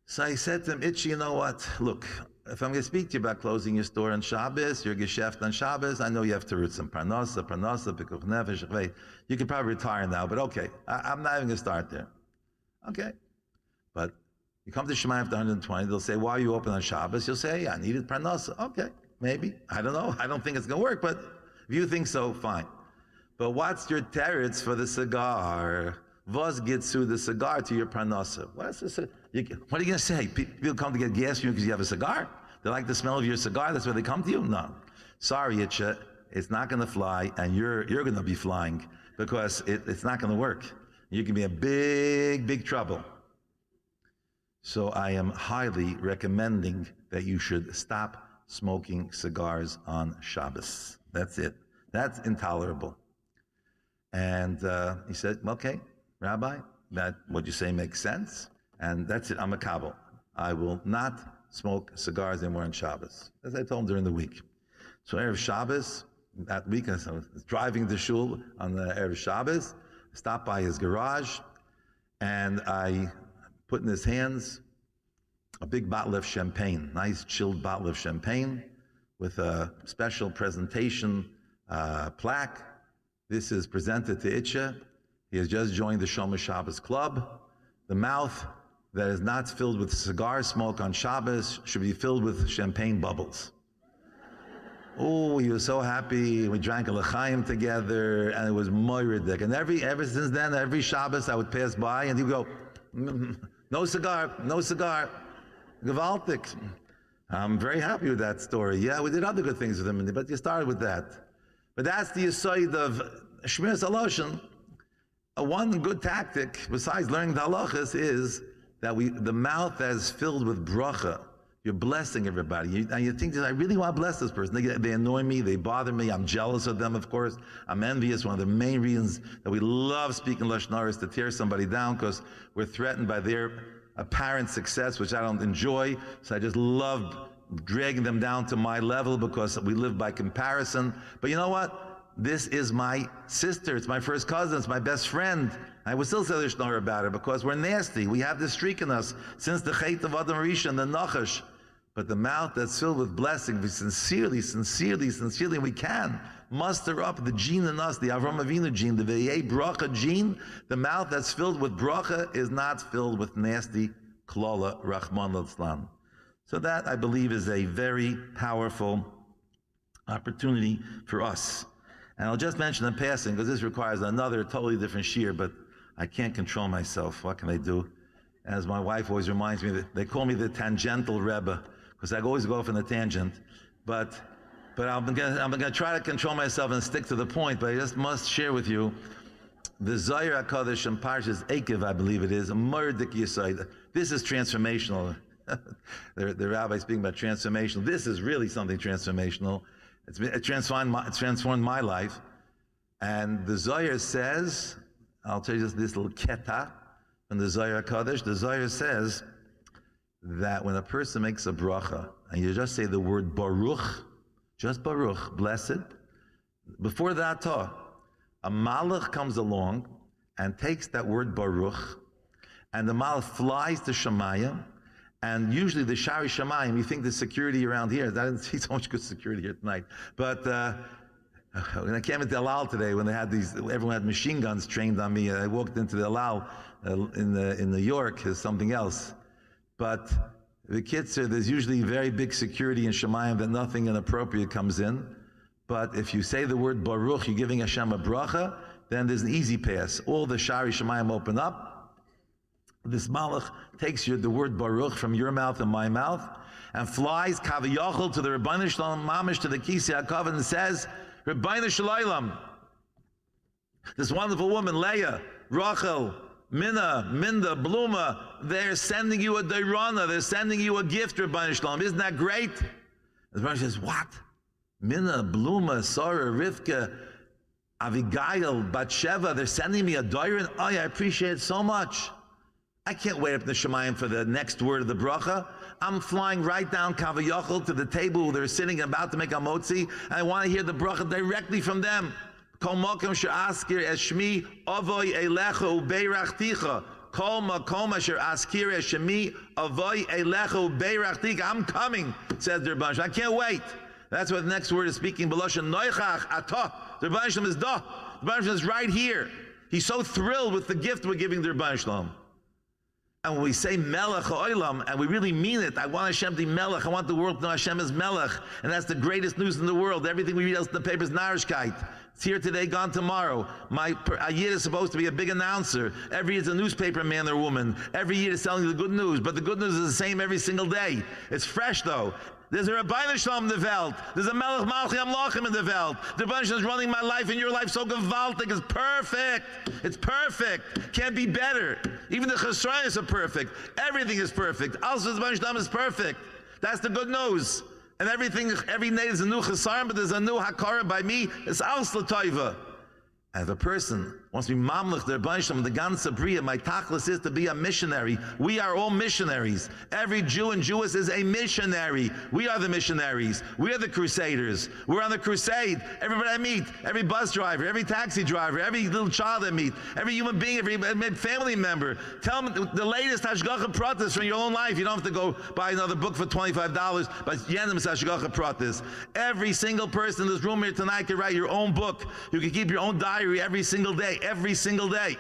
So I said to him, Itche, you know what? Look, if I'm going to speak to you about closing your store on Shabbos, your geschäft on Shabbos, I know you have to root some parnasa, pikuch nefesh. You could probably retire now, but okay, I'm not even going to start there. Okay. But you come to Shema after 120, they'll say, why are you open on Shabbos? You'll say, I needed parnasa. Okay, maybe. I don't know. I don't think it's going to work, but if you think so, fine. But what's your teretz for the cigar? Vos gets through the cigar to your parnasa. What are you going to say? People come to get gas from you because you have a cigar? They like the smell of your cigar? That's why they come to you? No. Sorry, Itche. It's not going to fly, and you're going to be flying because it's not going to work. You can be in big trouble. So I am highly recommending that you should stop smoking cigars on Shabbos. That's it. That's intolerable. And he said, okay, Rabbi, that what you say makes sense. And that's it, I'm a Kabul. I will not smoke cigars anymore on Shabbos, as I told him during the week. So Erev Shabbos, that week, I was driving to shul on the Erev Shabbos, stopped by his garage, and I put in his hands a big bottle of champagne, nice chilled bottle of champagne with a special presentation plaque. This is presented to Itcha. He has just joined the Shomer Shabbos Club. The mouth that is not filled with cigar smoke on Shabbos should be filled with champagne bubbles. Oh, he was so happy. We drank a Chaim together, and it was moiridik. And ever since then, every Shabbos I would pass by, and he would go, no cigar, no cigar. Gewaltig. I'm very happy with that story. Yeah, we did other good things with him, but you started with that. But that's the yisoid of Shmiras Haloshen. One good tactic, besides learning the halachas, is that the mouth that is filled with bracha, you're blessing everybody. And you think, I really want to bless this person. They annoy me, they bother me, I'm jealous of them, of course. I'm envious. One of the main reasons that we love speaking Lashon Hara is to tear somebody down, because we're threatened by their apparent success, which I don't enjoy. So I just love dragging them down to my level, because we live by comparison. But you know what? This is my sister, it's my first cousin, it's my best friend. I would still say Lashon Hara about her, because we're nasty. We have this streak in us since the Chet of Adam Rishon, the Nachash. But the mouth that's filled with blessing, we sincerely, we can muster up the gene in us, the Avraham Avinu gene, the V'yei Bracha gene. The mouth that's filled with bracha is not filled with nasty klola, Rahman l'tzlan. So that, I believe, is a very powerful opportunity for us. And I'll just mention in passing, because this requires another totally different shiur, but I can't control myself. What can I do? As my wife always reminds me, that they call me the tangential Rebbe, because I always go off on a tangent. But I'm gonna try to control myself and stick to the point, but I just must share with you the Zohar HaKadosh in Parshas Eikev, I believe it is, a moiridik yisoid. This is transformational. the rabbi speaking about transformational. This is really something transformational. It transformed my life. And the Zohar says, I'll tell you just this little keta from the Zohar HaKadosh. The Zohar says that when a person makes a bracha, and you just say the word Baruch, just Baruch, blessed, before that, a malach comes along and takes that word Baruch, and the malach flies to Shemayim, and usually the Shari Shemayim, you think the security around here, I didn't see so much good security here tonight, but when I came into El Al today, when they had everyone had machine guns trained on me, I walked into the El Al in New York as something else. But the kids say there's usually very big security in Shemayim that nothing inappropriate comes in. But if you say the word Baruch, you're giving Hashem a bracha, then there's an easy pass. All the Shari Shemayim open up. This malach takes the word Baruch from your mouth and my mouth and flies kaviyachol to the Rabbeinu Shalom Mamish, to the Kisei HaKavod, and says, Rabbeinu Shalom, this wonderful woman, Leah, Rachel, Minna, Minda, Bluma, they're sending you a Deirana, they're sending you a gift, Rabbeinu Shalom. Isn't that great? The Rabbi says, what? Minna, Bluma, Sarah, Rivka, Avigail, Batsheva, they're sending me a Deiran? Oh, yeah, I appreciate it so much. I can't wait up in the Shemayim for the next word of the bracha. I'm flying right down Kavayachol to the table where they're sitting about to make a motzi, and I want to hear the bracha directly from them. Kol makom she'askir es shmi avoy elecha ubeirachticha. Kol makom asher askir es shmi avoy elecha ubeirachticha. I'm coming, says the Rebbe. I can't wait. That's what the next word is speaking. B'loshen noichach atah. The Rebbe is da. The Rebbe is right here. He's so thrilled with the gift we're giving the Rebbe Shalom. And when we say Melech Ha'olam, and we really mean it, I want Hashem to be Melech. I want the world to know Hashem is Melech. And that's the greatest news in the world. Everything we read else in the paper is Narishkeit. It's here today, gone tomorrow. My Ayid is supposed to be a big announcer. Every year is a newspaper man or woman. Every year is telling you the good news. But the good news is the same every single day. It's fresh though. There's a Rabbi Shalom in the Welt. There's a Melech Malchi Amlachim in the Welt. The Rabbi Shalom is running my life and your life so gewaltig. It's perfect. It's perfect. Can't be better. Even the Chesronis are perfect. Everything is perfect. Also, the Rabbi Shalom is perfect. That's the good news. And everything, every day is a new chesaron, but there's a new hakara by me. It's aus l'toiva. And if a person wants to be mamlich, their Banisham, the ganze Bria, my tachlis is to be a missionary. We are all missionaries. Every Jew and Jewess is a missionary. We are the missionaries. We are the crusaders. We're on the crusade. Everybody I meet, every bus driver, every taxi driver, every little child I meet, every human being, every family member, tell them the latest hashgacha pratis from your own life. You don't have to go buy another book for $25, but Yenim hashgacha pratis. Every single person in this room here tonight can write your own book. You can keep your own diary every single day, every single day.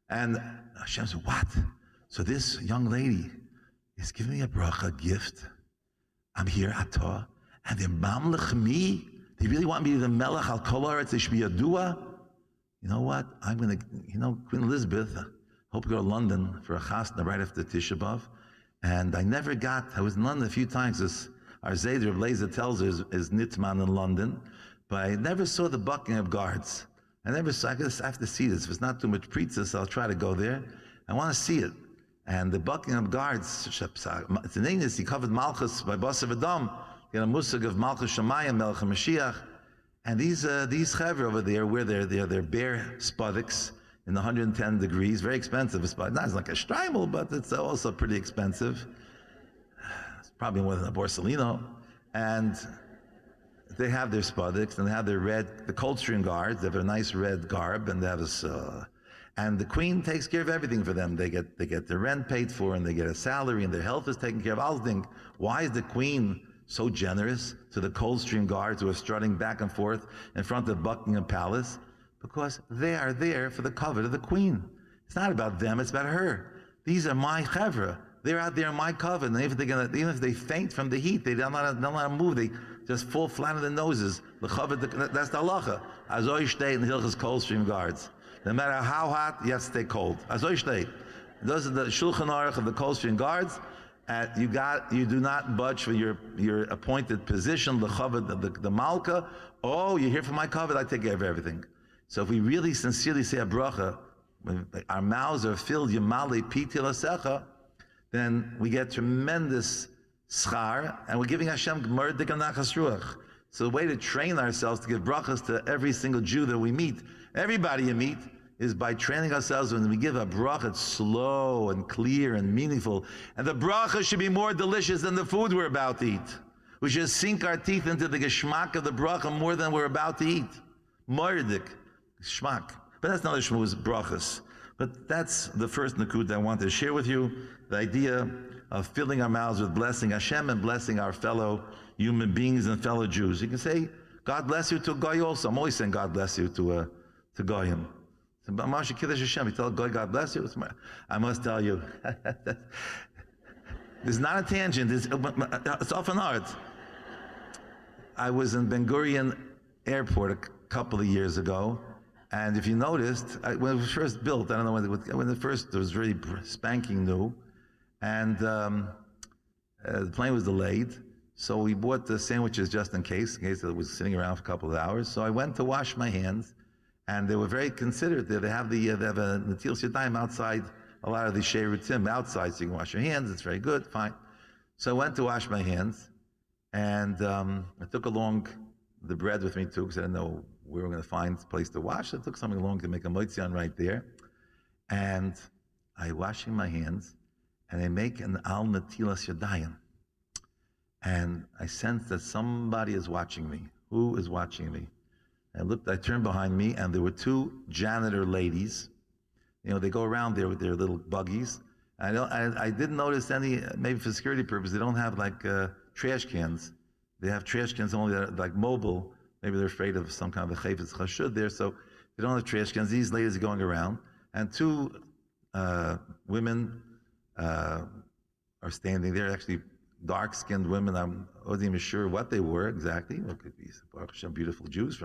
And Hashem said, what? So this young lady is giving me a bracha gift. I'm here atah, and they're mamlech me. They really want me to be the melech al kol haaretz. They should be a dua. You know what? I'm going to, Queen Elizabeth, I hope to go to London for a chasna right after Tisha B'Av. And I was in London a few times. Our Zayder of Leza tells us is Nitman in London, but I never saw the Buckingham Guards. I have to see this. If it's not too much pretzis, I'll try to go there. I want to see it. And the Buckingham Guards, it's an English, he covered Malchus by Basar V'Dam. You got a musig of Malchus Shemayim, Melech HaMashiach. And these chaver over there wear their bare spuddocks in 110 degrees, very expensive. Not like a Streimel, but it's also pretty expensive. It's probably more than a Borsellino. And they have their spuddocks, and they have the Coldstream Guards. They have a nice red garb, and they have and the Queen takes care of everything for them. They get their rent paid for, and they get a salary, and their health is taken care of. I was thinking, why is the Queen so generous to the Coldstream Guards who are strutting back and forth in front of Buckingham Palace? Because they are there for the covet of the Queen. It's not about them; it's about her. These are my chevra. They're out there in my covet, and even if they faint from the heat, they don't let them move. They just fall flat on their noses. That's the halacha. Azoy shtei in the Hilchos Coldstream Guards. No matter how hot, you have to stay cold. Azoy shtei. Those are the Shulchan Aruch of the Coldstream Guards. You do not budge for your appointed position, the malka. Oh, you're here for my covet, I take care of everything. So if we really sincerely say a bracha, when our mouths are filled, Yamali Pitil Asecha, then we get tremendous schar, and we're giving Hashem Gemara Dik Nachas Ruach. So the way to train ourselves to give brachas to every single Jew that we meet, everybody you meet, is by training ourselves. When we give a bracha, it's slow and clear and meaningful. And the bracha should be more delicious than the food we're about to eat. We should sink our teeth into the geschmack of the bracha more than we're about to eat. Mordik, geschmack. But that's not the shmuz brachas. But that's the first nakud I want to share with you, the idea of filling our mouths with blessing Hashem and blessing our fellow human beings and fellow Jews. You can say, God bless you to a Goy also. I'm always saying God bless you to Goyim. You tell a Goy, God bless you. I must tell you, there's not a tangent, it's off an art. I was in Ben Gurion Airport a couple of years ago, and if you noticed, when it was first built, I don't know when it was really spanking new, and the plane was delayed, so we bought the sandwiches just in case it was sitting around for a couple of hours. So I went to wash my hands, and they were very considerate. They have a Natil Yadayim outside, a lot of the Sheirutim outside, so you can wash your hands. It's very good, fine. So I went to wash my hands, and I took along the bread with me too, because I didn't know where we were going to find a place to wash. I took something along to make a moitzion right there, and I washing my hands, and I make an al natilas yadayim, and I sense that somebody is watching me. Who is watching me? I turned behind me, and there were two janitor ladies. They go around there with their little buggies. I didn't notice any, maybe for security purposes, they don't have like trash cans. They have trash cans only that are like mobile. Maybe they're afraid of some kind of a chayfetz chashud there, so they don't have trash cans. These ladies are going around, and two women are standing there, actually dark-skinned women. I wasn't even sure what they were exactly. Well, could be some beautiful Jews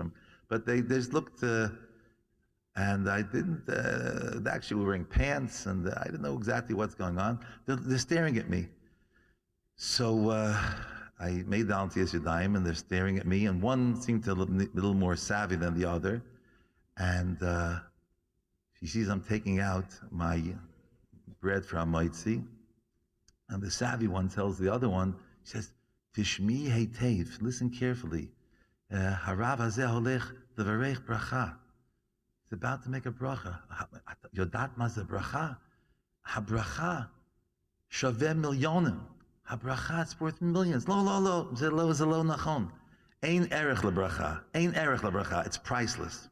but they just looked, and I didn't, they actually were wearing pants, and I didn't know exactly what's going on. They're staring at me. So I made down to Yadayim, and they're staring at me, and one seemed to look a little more savvy than the other, and she sees I'm taking out my bread from Maitzi, and the savvy one tells the other one, she says, Tishmi heitev, listen carefully. Harav hazeh holech levarech bracha. It's about to make a bracha. Yodat ma ze bracha. Habracha shaveh milyonim. Habracha, it's worth millions. Lo, ze lo nachon. Ein erech lebracha. Ein erech lebracha. It's priceless.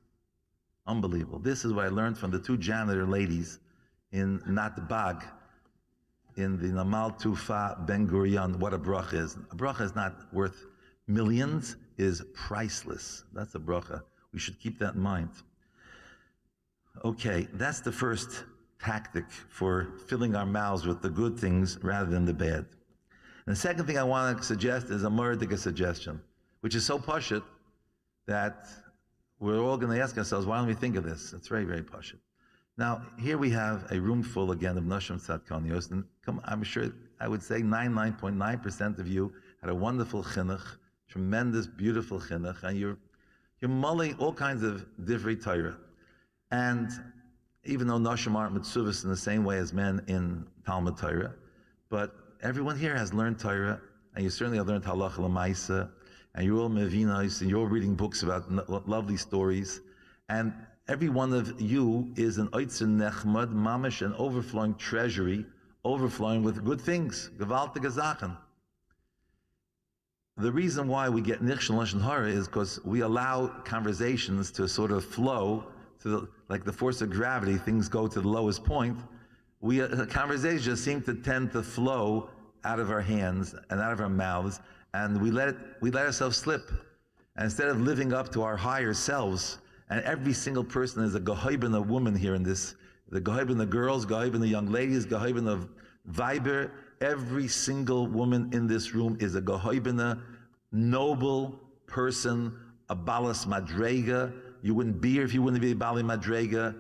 Unbelievable. This is what I learned from the two janitor ladies in Natbag, in the Namal Tufa Ben Gurion, what a bracha is. A bracha is not worth millions, is priceless. That's a bracha. We should keep that in mind. Okay, that's the first tactic for filling our mouths with the good things rather than the bad. And the second thing I want to suggest is a murdica suggestion, which is so pashut that we're all going to ask ourselves, why don't we think of this? It's very, very pashut. Now, here we have a room full again of Nashim Tzadkanios, and I'm sure I would say 99.9% of you had a wonderful chinuch, tremendous, beautiful chinuch, and you're mulling all kinds of divrei Torah. And even though Nashim aren't mitzvahs in the same way as men in Talmud Torah, but everyone here has learned Torah, and you certainly have learned halacha l'maisa, and you're all mevinos, and you're all reading books about lovely stories, and every one of you is an oitzer nechmad, mamish, an overflowing treasury, overflowing with good things. Gewaltige Sachen. The reason why we get nichshel lashon hara is because we allow conversations to sort of flow to like the force of gravity. Things go to the lowest point. Conversations seem to tend to flow out of our hands and out of our mouths, and we let ourselves slip. And instead of living up to our higher selves, and every single person is a gehoibin, a woman here in this, the gehoibin, the girls, gehoibin, the young ladies, gehoibin of Viber. Every single woman in this room is a gehoibin, a noble person, a balas madrega. You wouldn't be here if you wouldn't be a bali madrega.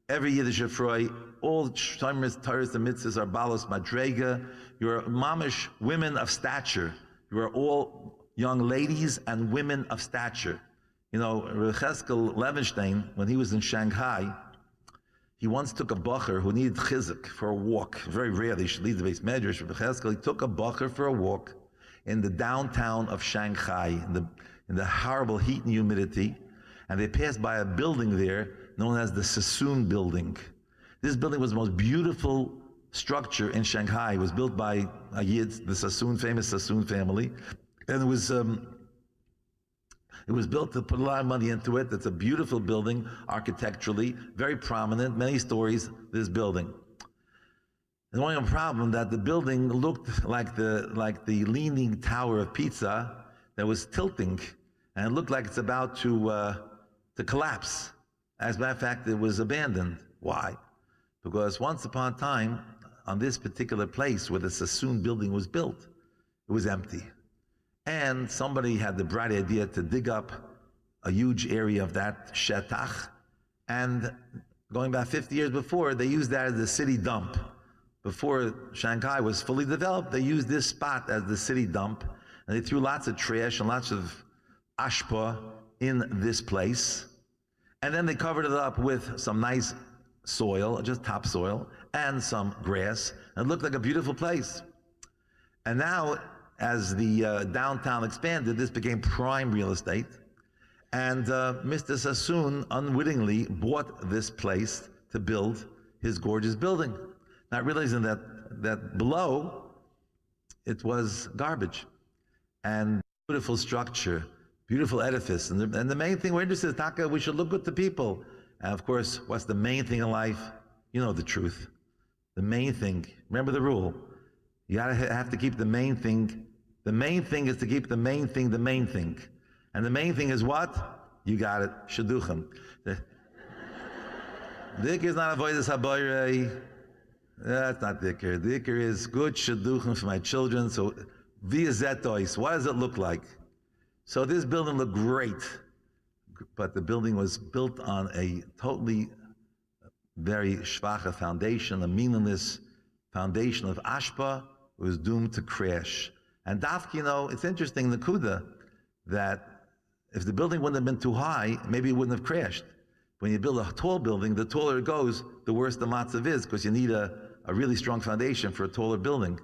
Every Yiddish Afroi, all Shomers, Torahs, and Mitzvahs are balas madrega. You're mamish women of stature. You are all young ladies and women of stature. You know, Recheskel Levenstein, when he was in Shanghai, he once took a bacher who needed chizuk for a walk. Very rarely, he should leave the base medrash. Recheskel, he took a bacher for a walk in the downtown of Shanghai, in the horrible heat and humidity, and they passed by a building there known as the Sassoon Building. This building was the most beautiful structure in Shanghai. It was built by a Yid, the Sassoon, famous Sassoon family, and it was built to put a lot of money into it. It's a beautiful building, architecturally, very prominent, many stories, this building. There's only a problem that the building looked like the leaning tower of Pizza that was tilting, and it looked like it's about to collapse. As a matter of fact, it was abandoned. Why? Because once upon a time, on this particular place where the Sassoon building was built, it was empty. And somebody had the bright idea to dig up a huge area of that shetach, and going back 50 years before, they used that as the city dump. Before Shanghai was fully developed, they used this spot as the city dump, and they threw lots of trash and lots of ashpa in this place. And then they covered it up with some nice soil, just topsoil, and some grass, and it looked like a beautiful place. And now, as the downtown expanded, this became prime real estate. And Mr. Sassoon unwittingly bought this place to build his gorgeous building, not realizing that below it was garbage. And beautiful structure, beautiful edifice. And the main thing we're interested in, Taka, we should look good to people. And of course, what's the main thing in life? You know the truth. The main thing, remember the rule. You gotta have to keep the main thing. The main thing is to keep the main thing the main thing. And the main thing is what? You got it. Shaduchim. Dikr is not avoidance habayre. That's not dikr. Dikr is good shaduchim for my children. So via zetois, what does it look like? So this building looked great, but the building was built on a totally very schwache foundation, a meaningless foundation of ashpa. It was doomed to crash. And Dafki, you know, it's interesting, the Kuda, that if the building wouldn't have been too high, maybe it wouldn't have crashed. When you build a tall building, the taller it goes, the worse the matzav is, because you need a really strong foundation for a taller building.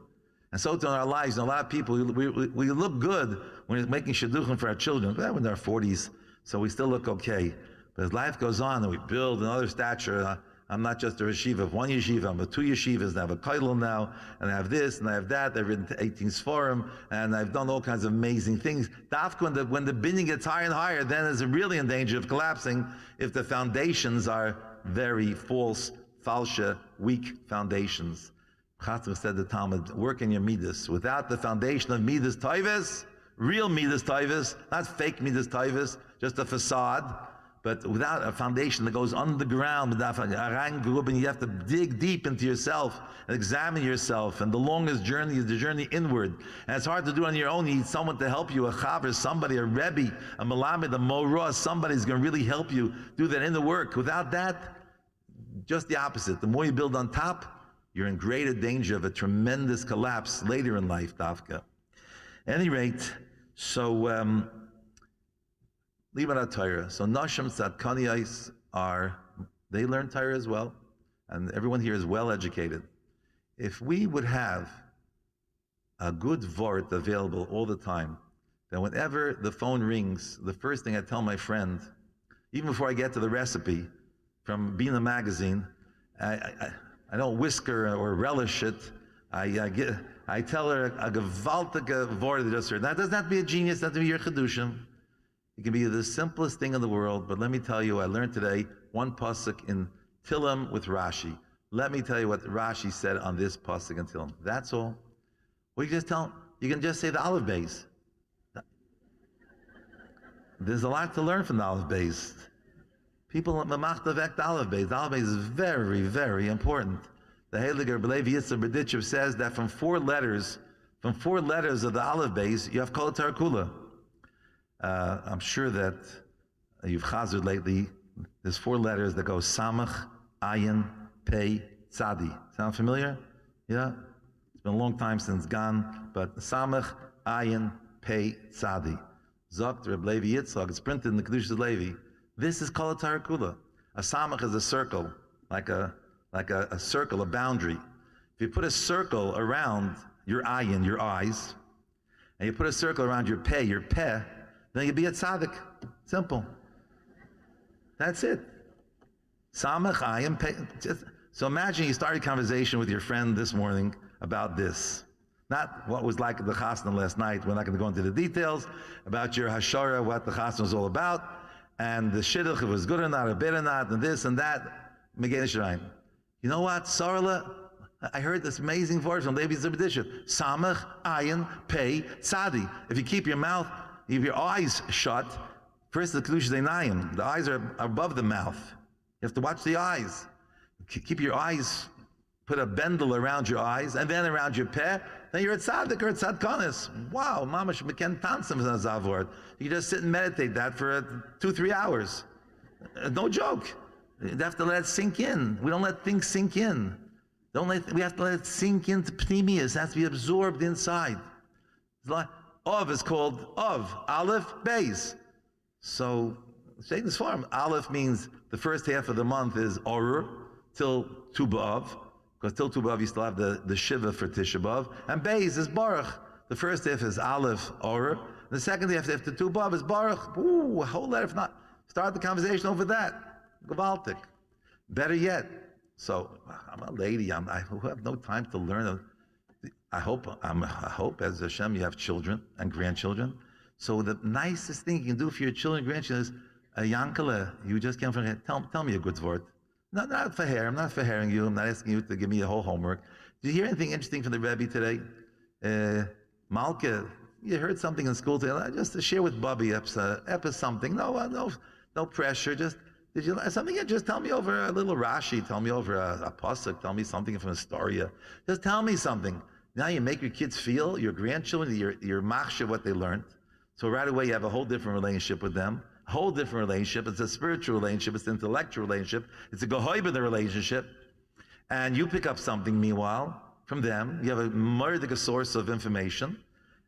And so too in our lives, a lot of people, we look good when we're making shidduchim for our children. We're in our 40s, so we still look okay. But as life goes on and we build another stature, I'm not just a yeshiva of one yeshiva, I'm a 2 yeshivas, and I have a koilel now, and I have this, and I have that, I've written 18 sforim, and I've done all kinds of amazing things. Dafka, when the binyan gets higher and higher, then it's really in danger of collapsing if the foundations are very false, falsha, weak foundations. Chatzim said the Talmud, work in your midas. Without the foundation of midas toivus, real midas toivus, not fake midas toivus, just a facade, but without a foundation that goes underground, you have to dig deep into yourself and examine yourself. And the longest journey is the journey inward. And it's hard to do on your own. You need someone to help you, a chaver, somebody, a rebbe, a malamed, a morah, somebody's going to really help you do that inner work. Without that, just the opposite. The more you build on top, you're in greater danger of a tremendous collapse later in life, Dafka. At any rate, so Libat Torah. So Nashim Tzadkaniyos they learn Torah as well, and everyone here is well educated. If we would have a good vort available all the time, then whenever the phone rings, the first thing I tell my friend, even before I get to the recipe from Bina magazine, I don't whisker or relish it. I tell her a gewaltige vort that just heard. That doesn't have to be a genius, that doesn't have to be your chedushim. It can be the simplest thing in the world, but let me tell you, I learned today one pasuk in Tillim with Rashi. Let me tell you what Rashi said on this pasuk in Tillim. That's all. Well, you can just say the olive base. There's a lot to learn from the olive base. People mamachtavek the olive base. The olive base is very, very important. The Heiliger Belevi Yitzhak Berditchev says that from four letters of the olive base, you have Kol Tar Kula. I'm sure that you've chazered lately. There's 4 letters that go Samach, Ayin, Pei, Tzadi. Sound familiar? Yeah? It's been a long time since gone, but Samach, Ayin, Pei, Tzadi. Zokt Reb Levi Yitzchak, it's printed in the Kedushas Levi. This is Kol Tar Kula. A Samach is a circle, like a circle, a boundary. If you put a circle around your Ayin, your eyes, and you put a circle around your Peh, then you'll be a tzaddik. Simple. That's it. Samach, Ayin, Peh. So imagine you started a conversation with your friend this morning about this. Not what was like the chasna last night. We're not going to go into the details about your hashara, what the chasna was all about, and the shidduch, if it was good or not, or bad or not, and this and that. You know what, Sarla? I heard this amazing voice from Levi Zebedisha. Samach, Ayin, Pei, Tzadi. If you keep your mouth, if your eyes shut, first the Kedushas Einayim, the eyes are above the mouth. You have to watch the eyes. Keep your eyes, put a bendel around your eyes, and then around your peh, then you're a tzaddik or a tzadkanis. Wow, mamash, we can't tanzim in a zavort. You just sit and meditate that for 2-3 hours. No joke. You have to let it sink in. We don't let things sink in. We have to let it sink into pneumius. It has to be absorbed inside. Of is called of, Aleph, Beis. So, say this form, Aleph means the first half of the month is Orur, till Tu B'Av, because till Tu B'Av you still have the Shiva for Tisha B'Av, and Beis is Baruch. The first half is Aleph, Orur, the second half after Tu B'Av is Baruch. Ooh, a whole lot, if not, start the conversation over that. Gewaltig. Better yet, so I'm a lady, I have no time to learn. I hope, as Hashem, you have children and grandchildren. So the nicest thing you can do for your children and grandchildren is, Yankele, you just came from here, tell me a good word. Not for hair, I'm not forhairing you, I'm not asking you to give me a whole homework. Did you hear anything interesting from the Rebbe today? Malka, you heard something in school today, just to share with Bubby, something. No pressure, just, did you learn something? Just tell me over a little Rashi, tell me over a pasuk, tell me something from Astoria. Just tell me something. Now you make your kids feel, your grandchildren, your machshav, what they learned. So right away you have a whole different relationship with them. A whole different relationship. It's a spiritual relationship. It's an intellectual relationship. It's a gehoiba the relationship. And you pick up something, meanwhile, from them. You have a murdic source of information.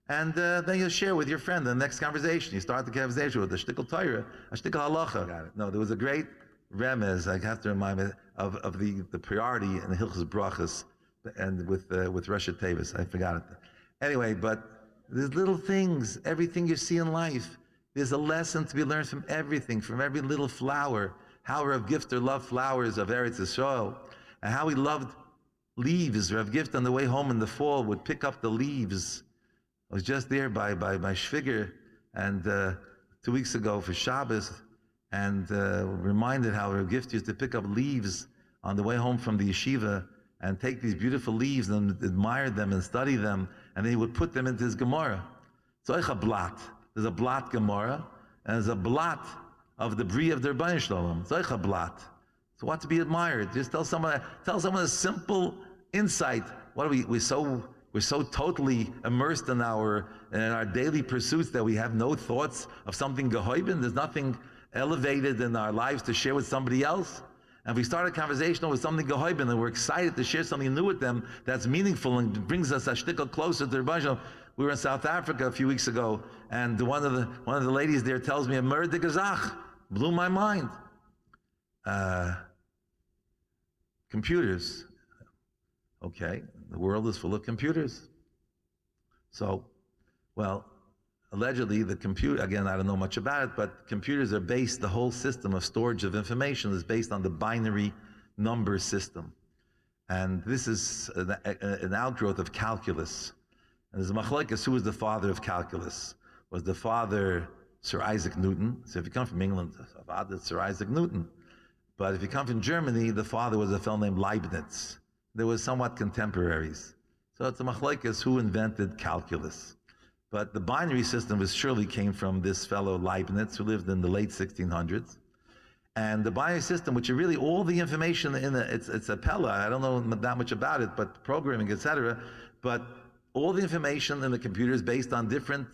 And then you share with your friend in the next conversation. You start the conversation with a shtickle Torah, a shtickle halacha. No, there was a great remez, I have to remind me, of the priority in the Hilchos Brachas and with Rosh Tevis. I forgot it. Anyway, but there's little things, everything you see in life. There's a lesson to be learned from everything, from every little flower. How Rav Gifter loved flowers of Eretz Yisrael, and how he loved leaves. Rav Gifter on the way home in the fall would pick up the leaves. I was just there by Shviger, and 2 weeks ago for Shabbos, and reminded how Rav Gifter used to pick up leaves on the way home from the yeshiva, and take these beautiful leaves and admire them and study them, and then he would put them into his Gemara. So a blot. There's a blot Gemara, and there's a blot of the Bri of the Rabbi Shalom. So a blot. So what to be admired? Just tell someone a simple insight. What are we're so totally immersed in our daily pursuits that we have no thoughts of something gehoiben. There's nothing elevated in our lives to share with somebody else. And if we start a conversation with something gehoiben and we're excited to share something new with them that's meaningful and brings us a shtickle closer to Rabbi Shalom. We were in South Africa a few weeks ago, and one of the ladies there tells me a murder de gazach. Blew my mind. Computers. Okay, the world is full of computers. So, well, allegedly the computer, again, I don't know much about it, but computers are based, the whole system of storage of information is based on the binary number system. And this is an outgrowth of calculus. And there's a machlokes, who was the father of calculus? Was the father Sir Isaac Newton? So if you come from England, it's Sir Isaac Newton. But if you come from Germany, the father was a fellow named Leibniz. There was somewhat contemporaries. So it's a machlokes who invented calculus. But the binary system surely came from this fellow Leibniz, who lived in the late 1600s. And the binary system, which are really all the information in it's a Pella, I don't know that much about it, but programming, etc. But all the information in the computer is based on different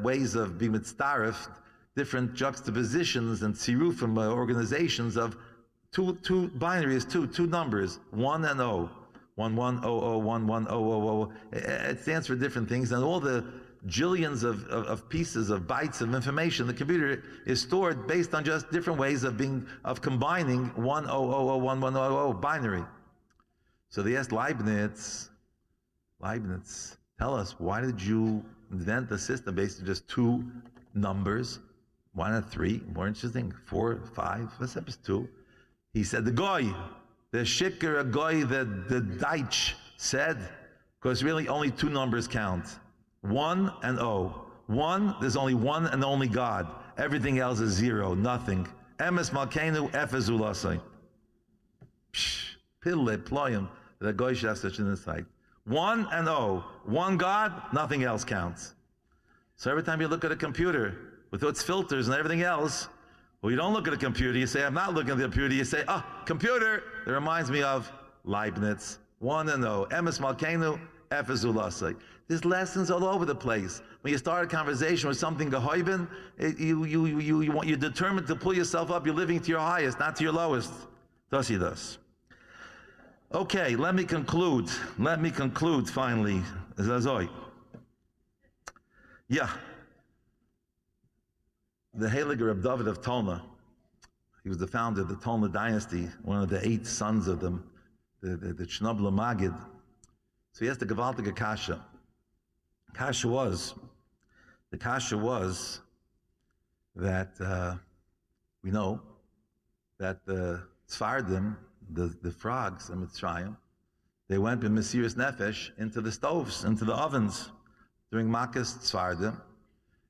ways of being mitzdaref, different juxtapositions and tzirufim organizations of two binaries, two numbers, 1 and 0. 1100, 11000. It stands for different things, and all the jillions of pieces of bytes of information, the computer is stored based on just different ways of combining 1000, 1100 binary. So they asked Leibniz, tell us, why did you invent the system based on just two numbers? Why not three? More interesting, 4, 5, let's say it's 2. He said, the shikar goy that the Deutsch said, because really only two numbers count, 1 and 0. 1, there's only one and only God. Everything else is 0, nothing. Emes malkeinu efes ulasai. Pille ployim, the goy should have such an insight. 1 and 0. One God, nothing else counts. So every time you look at a computer with its filters and everything else, well, you don't look at a computer, you say, I'm not looking at the computer, you say, computer! That reminds me of Leibniz, 1 and 0. Emes malkeinu efes ulasai. There's lessons all over the place. When you start a conversation with something gehoiben, you're determined to pull yourself up. You're living to your highest, not to your lowest. Thus he does. Okay, let me conclude finally. Zazoi. Yeah. The Heilige Reb David of Tolna, he was the founder of the Tolna dynasty, one of the 8 sons of them, the Shnobla Magid. So he has the gewaltige kasha. The kasha was that we know that the Tzfardim, the frogs in Mitzrayim, they went with Mesiras Nefesh into the stoves, into the ovens during Makas Tzfardim.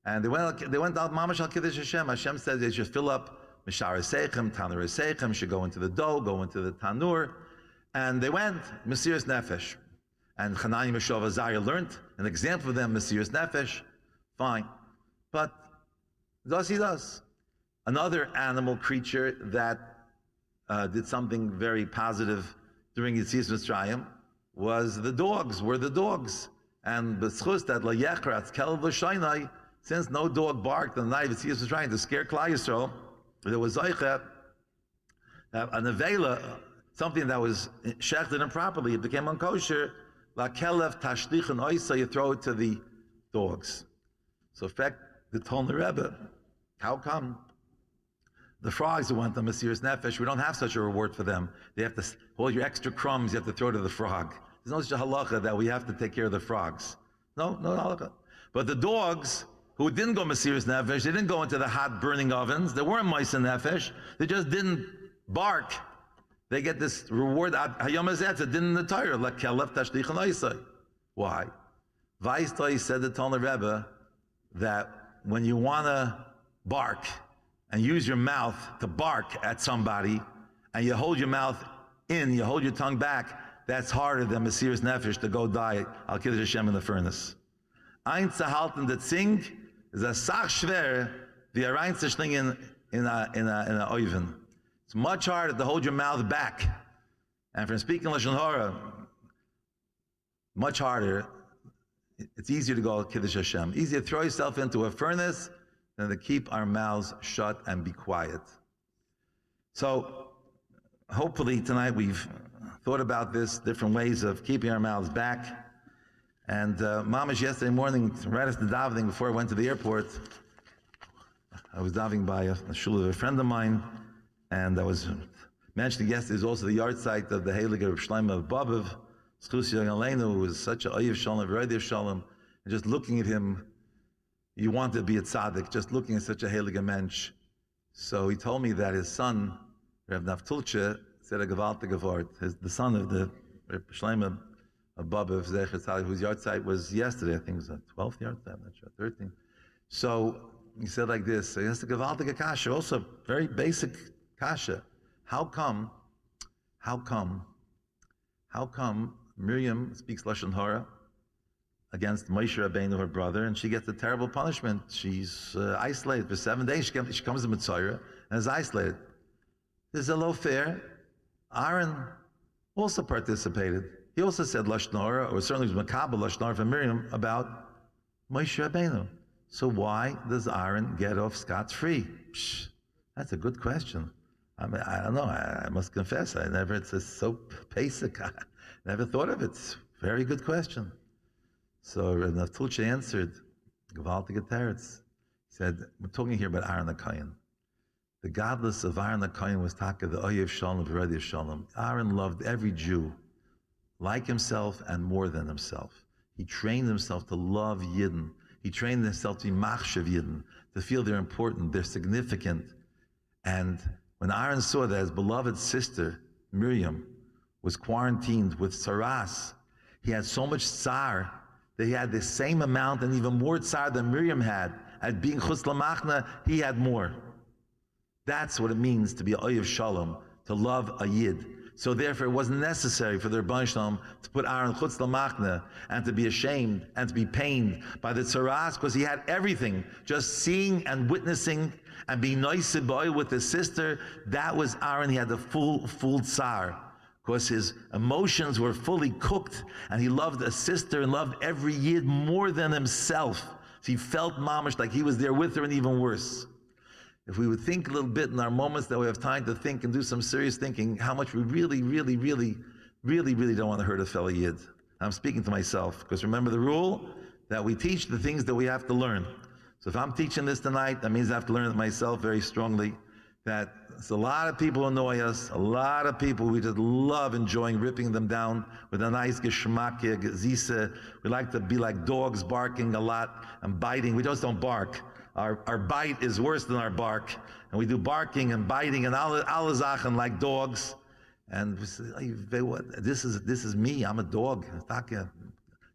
And they went out mamash al kiddush Hashem. Hashem said they should fill up mishar seichem, tanur seichem, should go into the dough, go into the tanur. And they went Mesiras Nefesh. And Hanani Meshov Azariah learned an example of them, Mesiras Nefesh. Fine. But thus he does. Another animal creature that did something very positive during Yetzias Mitzrayim were the dogs. And b'schus that la yechratz kelev l'shaynai, since no dog barked on the night of Yetzias Mitzrayim to scare Klal Yisrael, there was zeicha, an avela, something that was shechted improperly, it became unkosher. La kelev tashlich and oisa, you throw it to the dogs. So in fact, the Tolna Rebbe, how come? The frogs who went to Mesiras Nefesh, we don't have such a reward for them. They have to, all your extra crumbs, you have to throw to the frog. There's no such a halacha that we have to take care of the frogs. No halacha. But the dogs who didn't go Mesiras Nefesh, they didn't go into the hot burning ovens. They weren't Ma'aser Nefesh. They just didn't bark. They get this reward. Hayom Hazeh, it didn't in the Torah. Like Kelef Tashlich and Oisai. Why? Weistai said to Tolner Rebbe that when you want to bark and use your mouth to bark at somebody, and you hold your mouth in, you hold your tongue back, that's harder than Mesiras Nefesh to go die Al Kiddush Hashem in the furnace. Ein zu halten the Zing is a sach schwer wie a rein zu schlingen in a oven. It's much harder to hold your mouth back. And from speaking Lashon Hara, much harder. It's easier to go Kiddush Hashem. Easier to throw yourself into a furnace than to keep our mouths shut and be quiet. So, hopefully tonight we've thought about this, different ways of keeping our mouths back. And Mamash, yesterday morning, right after the davening, before I went to the airport, I was davening by a shul of a friend of mine, and I was mentioning yesterday is also the yard site of the Heilige Reb Shlomo of Bobov, Schus Yaleinu, who was such a Oyev Shalom, V'Rodev Shalom, and just looking at him, you want to be a tzaddik, just looking at such a Heilige Mensch. So he told me that his son, Reb Naftulche, said a gewaltige Wort. The son of the Reb Shlomo of Bobov, Zecher Tzaddik, whose yard site was yesterday, I think it was the 12th yard site, I'm not sure, 13th. So he said like this, he has the gewaltige kasha, also very basic kasha. How come Miriam speaks Lashon Hara against Moshe Rabbeinu, her brother, and she gets a terrible punishment? She's isolated for 7 days. She comes to Mitzrayim and is isolated. This is a low fair. Aaron also participated. He also said Lashon Hara, or certainly was Makabel Lashon Hara from Miriam about Moshe Rabbeinu. So why does Aaron get off scot-free? That's a good question. I mean, I don't know. I must confess, it's so basic. I never thought of it. Very good question. So Naftulche answered, gewaltige teretz. He said, we're talking here about Aaron the Kohen. The godless of Aaron the Kohen was Taka, the Oyev Shalom, V'Rodev Shalom. Aaron loved every Jew like himself and more than himself. He trained himself to love Yidden. He trained himself to be machshav Yidden, to feel they're important, they're significant. And when Aaron saw that his beloved sister, Miriam, was quarantined with saras, he had so much tsar that he had the same amount and even more tsar than Miriam had. At being chutz lamachna, he had more. That's what it means to be a oyev shalom, to love a yid. So therefore it wasn't necessary for the Rebbeinu Shalom to put Aaron chutz lamachna and to be ashamed and to be pained by the tzaras, because he had everything. Just seeing and witnessing and being nice boy with his sister, that was Aaron. He had the full tsar, because his emotions were fully cooked, and he loved a sister and loved every yid more than himself. So he felt mamish like he was there with her, and even worse. If we would think a little bit in our moments that we have time to think and do some serious thinking, how much we really don't want to hurt a fellow yid. I'm speaking to myself, because remember the rule that we teach the things that we have to learn. So if I'm teaching this tonight, that means I have to learn it myself very strongly, that there's a lot of people annoy us, a lot of people we just love enjoying ripping them down with a nice geschmack, zise. We like to be like dogs, barking a lot and biting. We just don't bark. Our bite is worse than our bark. And we do barking and biting and alle Sachen like dogs. And we say, this is me, I'm a dog.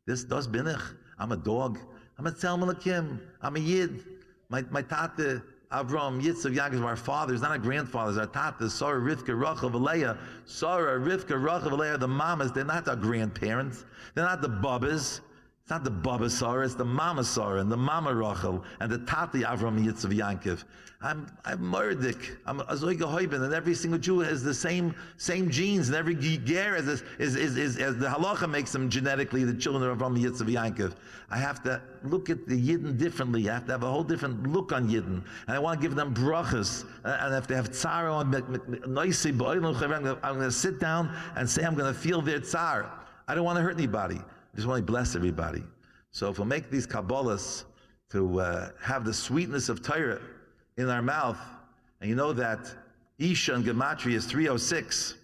This does bin ich. I'm a dog. I'm a Tzalman, I'm a Yid. My tate, Avraham, Yitzchak, Yaakov, our fathers, not our grandfathers, our tatas, Sarah, Rivka, Rachel, Leah. Sarah, Rivka, Rachel, Leah, the mamas, they're not our grandparents. They're not the bubbas. It's not the Baba Sarah, it's the Mama Sarah and the Mama Rachel and the Tati Avraham Yitzchak Yankov. I'm Murdik. I'm Azoy Gehoiben, and every single Jew has the same genes, and every ger as the halacha makes them genetically the children of Avraham Yitzchak Yankov. I have to look at the Yidden differently. I have to have a whole different look on Yidden, and I want to give them brachas. And if they have tsar on, I'm going to sit down and say I'm going to feel their tsar. I don't want to hurt anybody. I just want to bless everybody. So if we'll make these Kabbalahs to have the sweetness of Torah in our mouth And you know that Isha in Gematria is 306,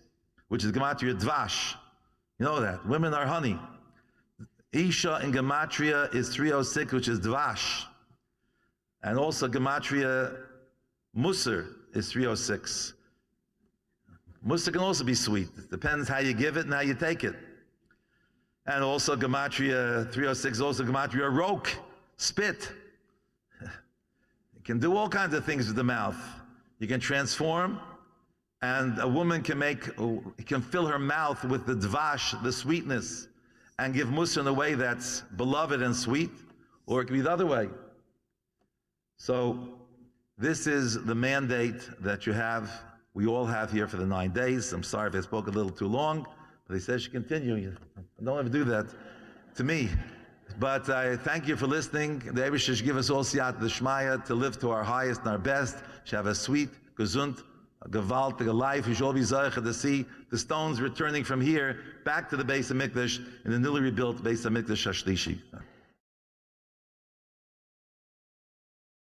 which is Gematria Dvash. You know that. Women are honey. Isha in Gematria is 306, which is Dvash. And also Gematria Musar is 306. Musar can also be sweet. It depends how you give it and how you take it. And also Gematria 306 is also Gematria Rok, spit. You can do all kinds of things with the mouth. You can transform, and a woman can fill her mouth with the dvash, the sweetness, and give musar in a way that's beloved and sweet, or it can be the other way. So this is the mandate that you have, we all have here for the 9 days. I'm sorry if I spoke a little too long, but he says you continue. Don't ever do that to me. But I thank you for listening. The Eibusher should give us all siyat d'shmaya to live to our highest and our best. Should have a sweet, gesund, gewaltige life. We should all be zeicha to see the stones returning from here back to the Beis HaMikdash in the newly rebuilt Beis HaMikdash Hashlishi.